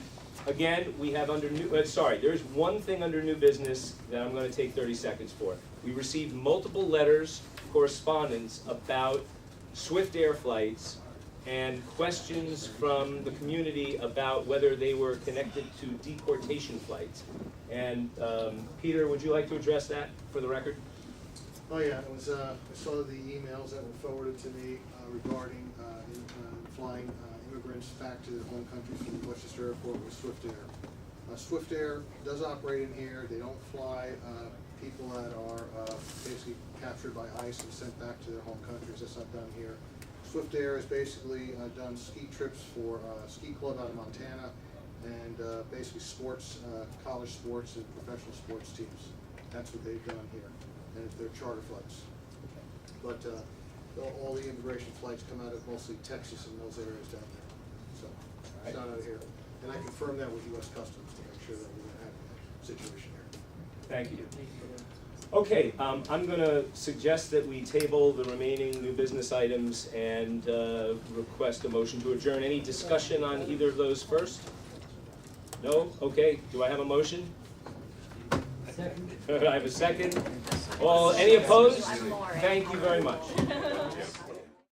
again, we have under new, there's one thing under new business that I'm gonna take 30 seconds for. We received multiple letters, correspondence about Swift Air flights and questions from the community about whether they were connected to deportation flights. And Peter, would you like to address that for the record? Oh, yeah, it was, I saw the emails that were forwarded to me regarding flying immigrants back to their home countries from Westchester Airport with Swift Air. Swift Air does operate in here. They don't fly people that are basically captured by ICE and sent back to their home countries. That's not done here. Swift Air has basically done ski trips for Ski Club out of Montana, and basically sports, college sports and professional sports teams. That's what they've done here, and they're charter flights. But all the immigration flights come out of mostly Texas and those areas down there. So it's not out of here. And I confirmed that with U.S. Customs to make sure that we don't have that situation here. Thank you. Okay, I'm gonna suggest that we table the remaining new business items and request a motion to adjourn. Any discussion on either of those first? No? Okay, do I have a motion? Second. I have a second. Any opposed? Thank you very much.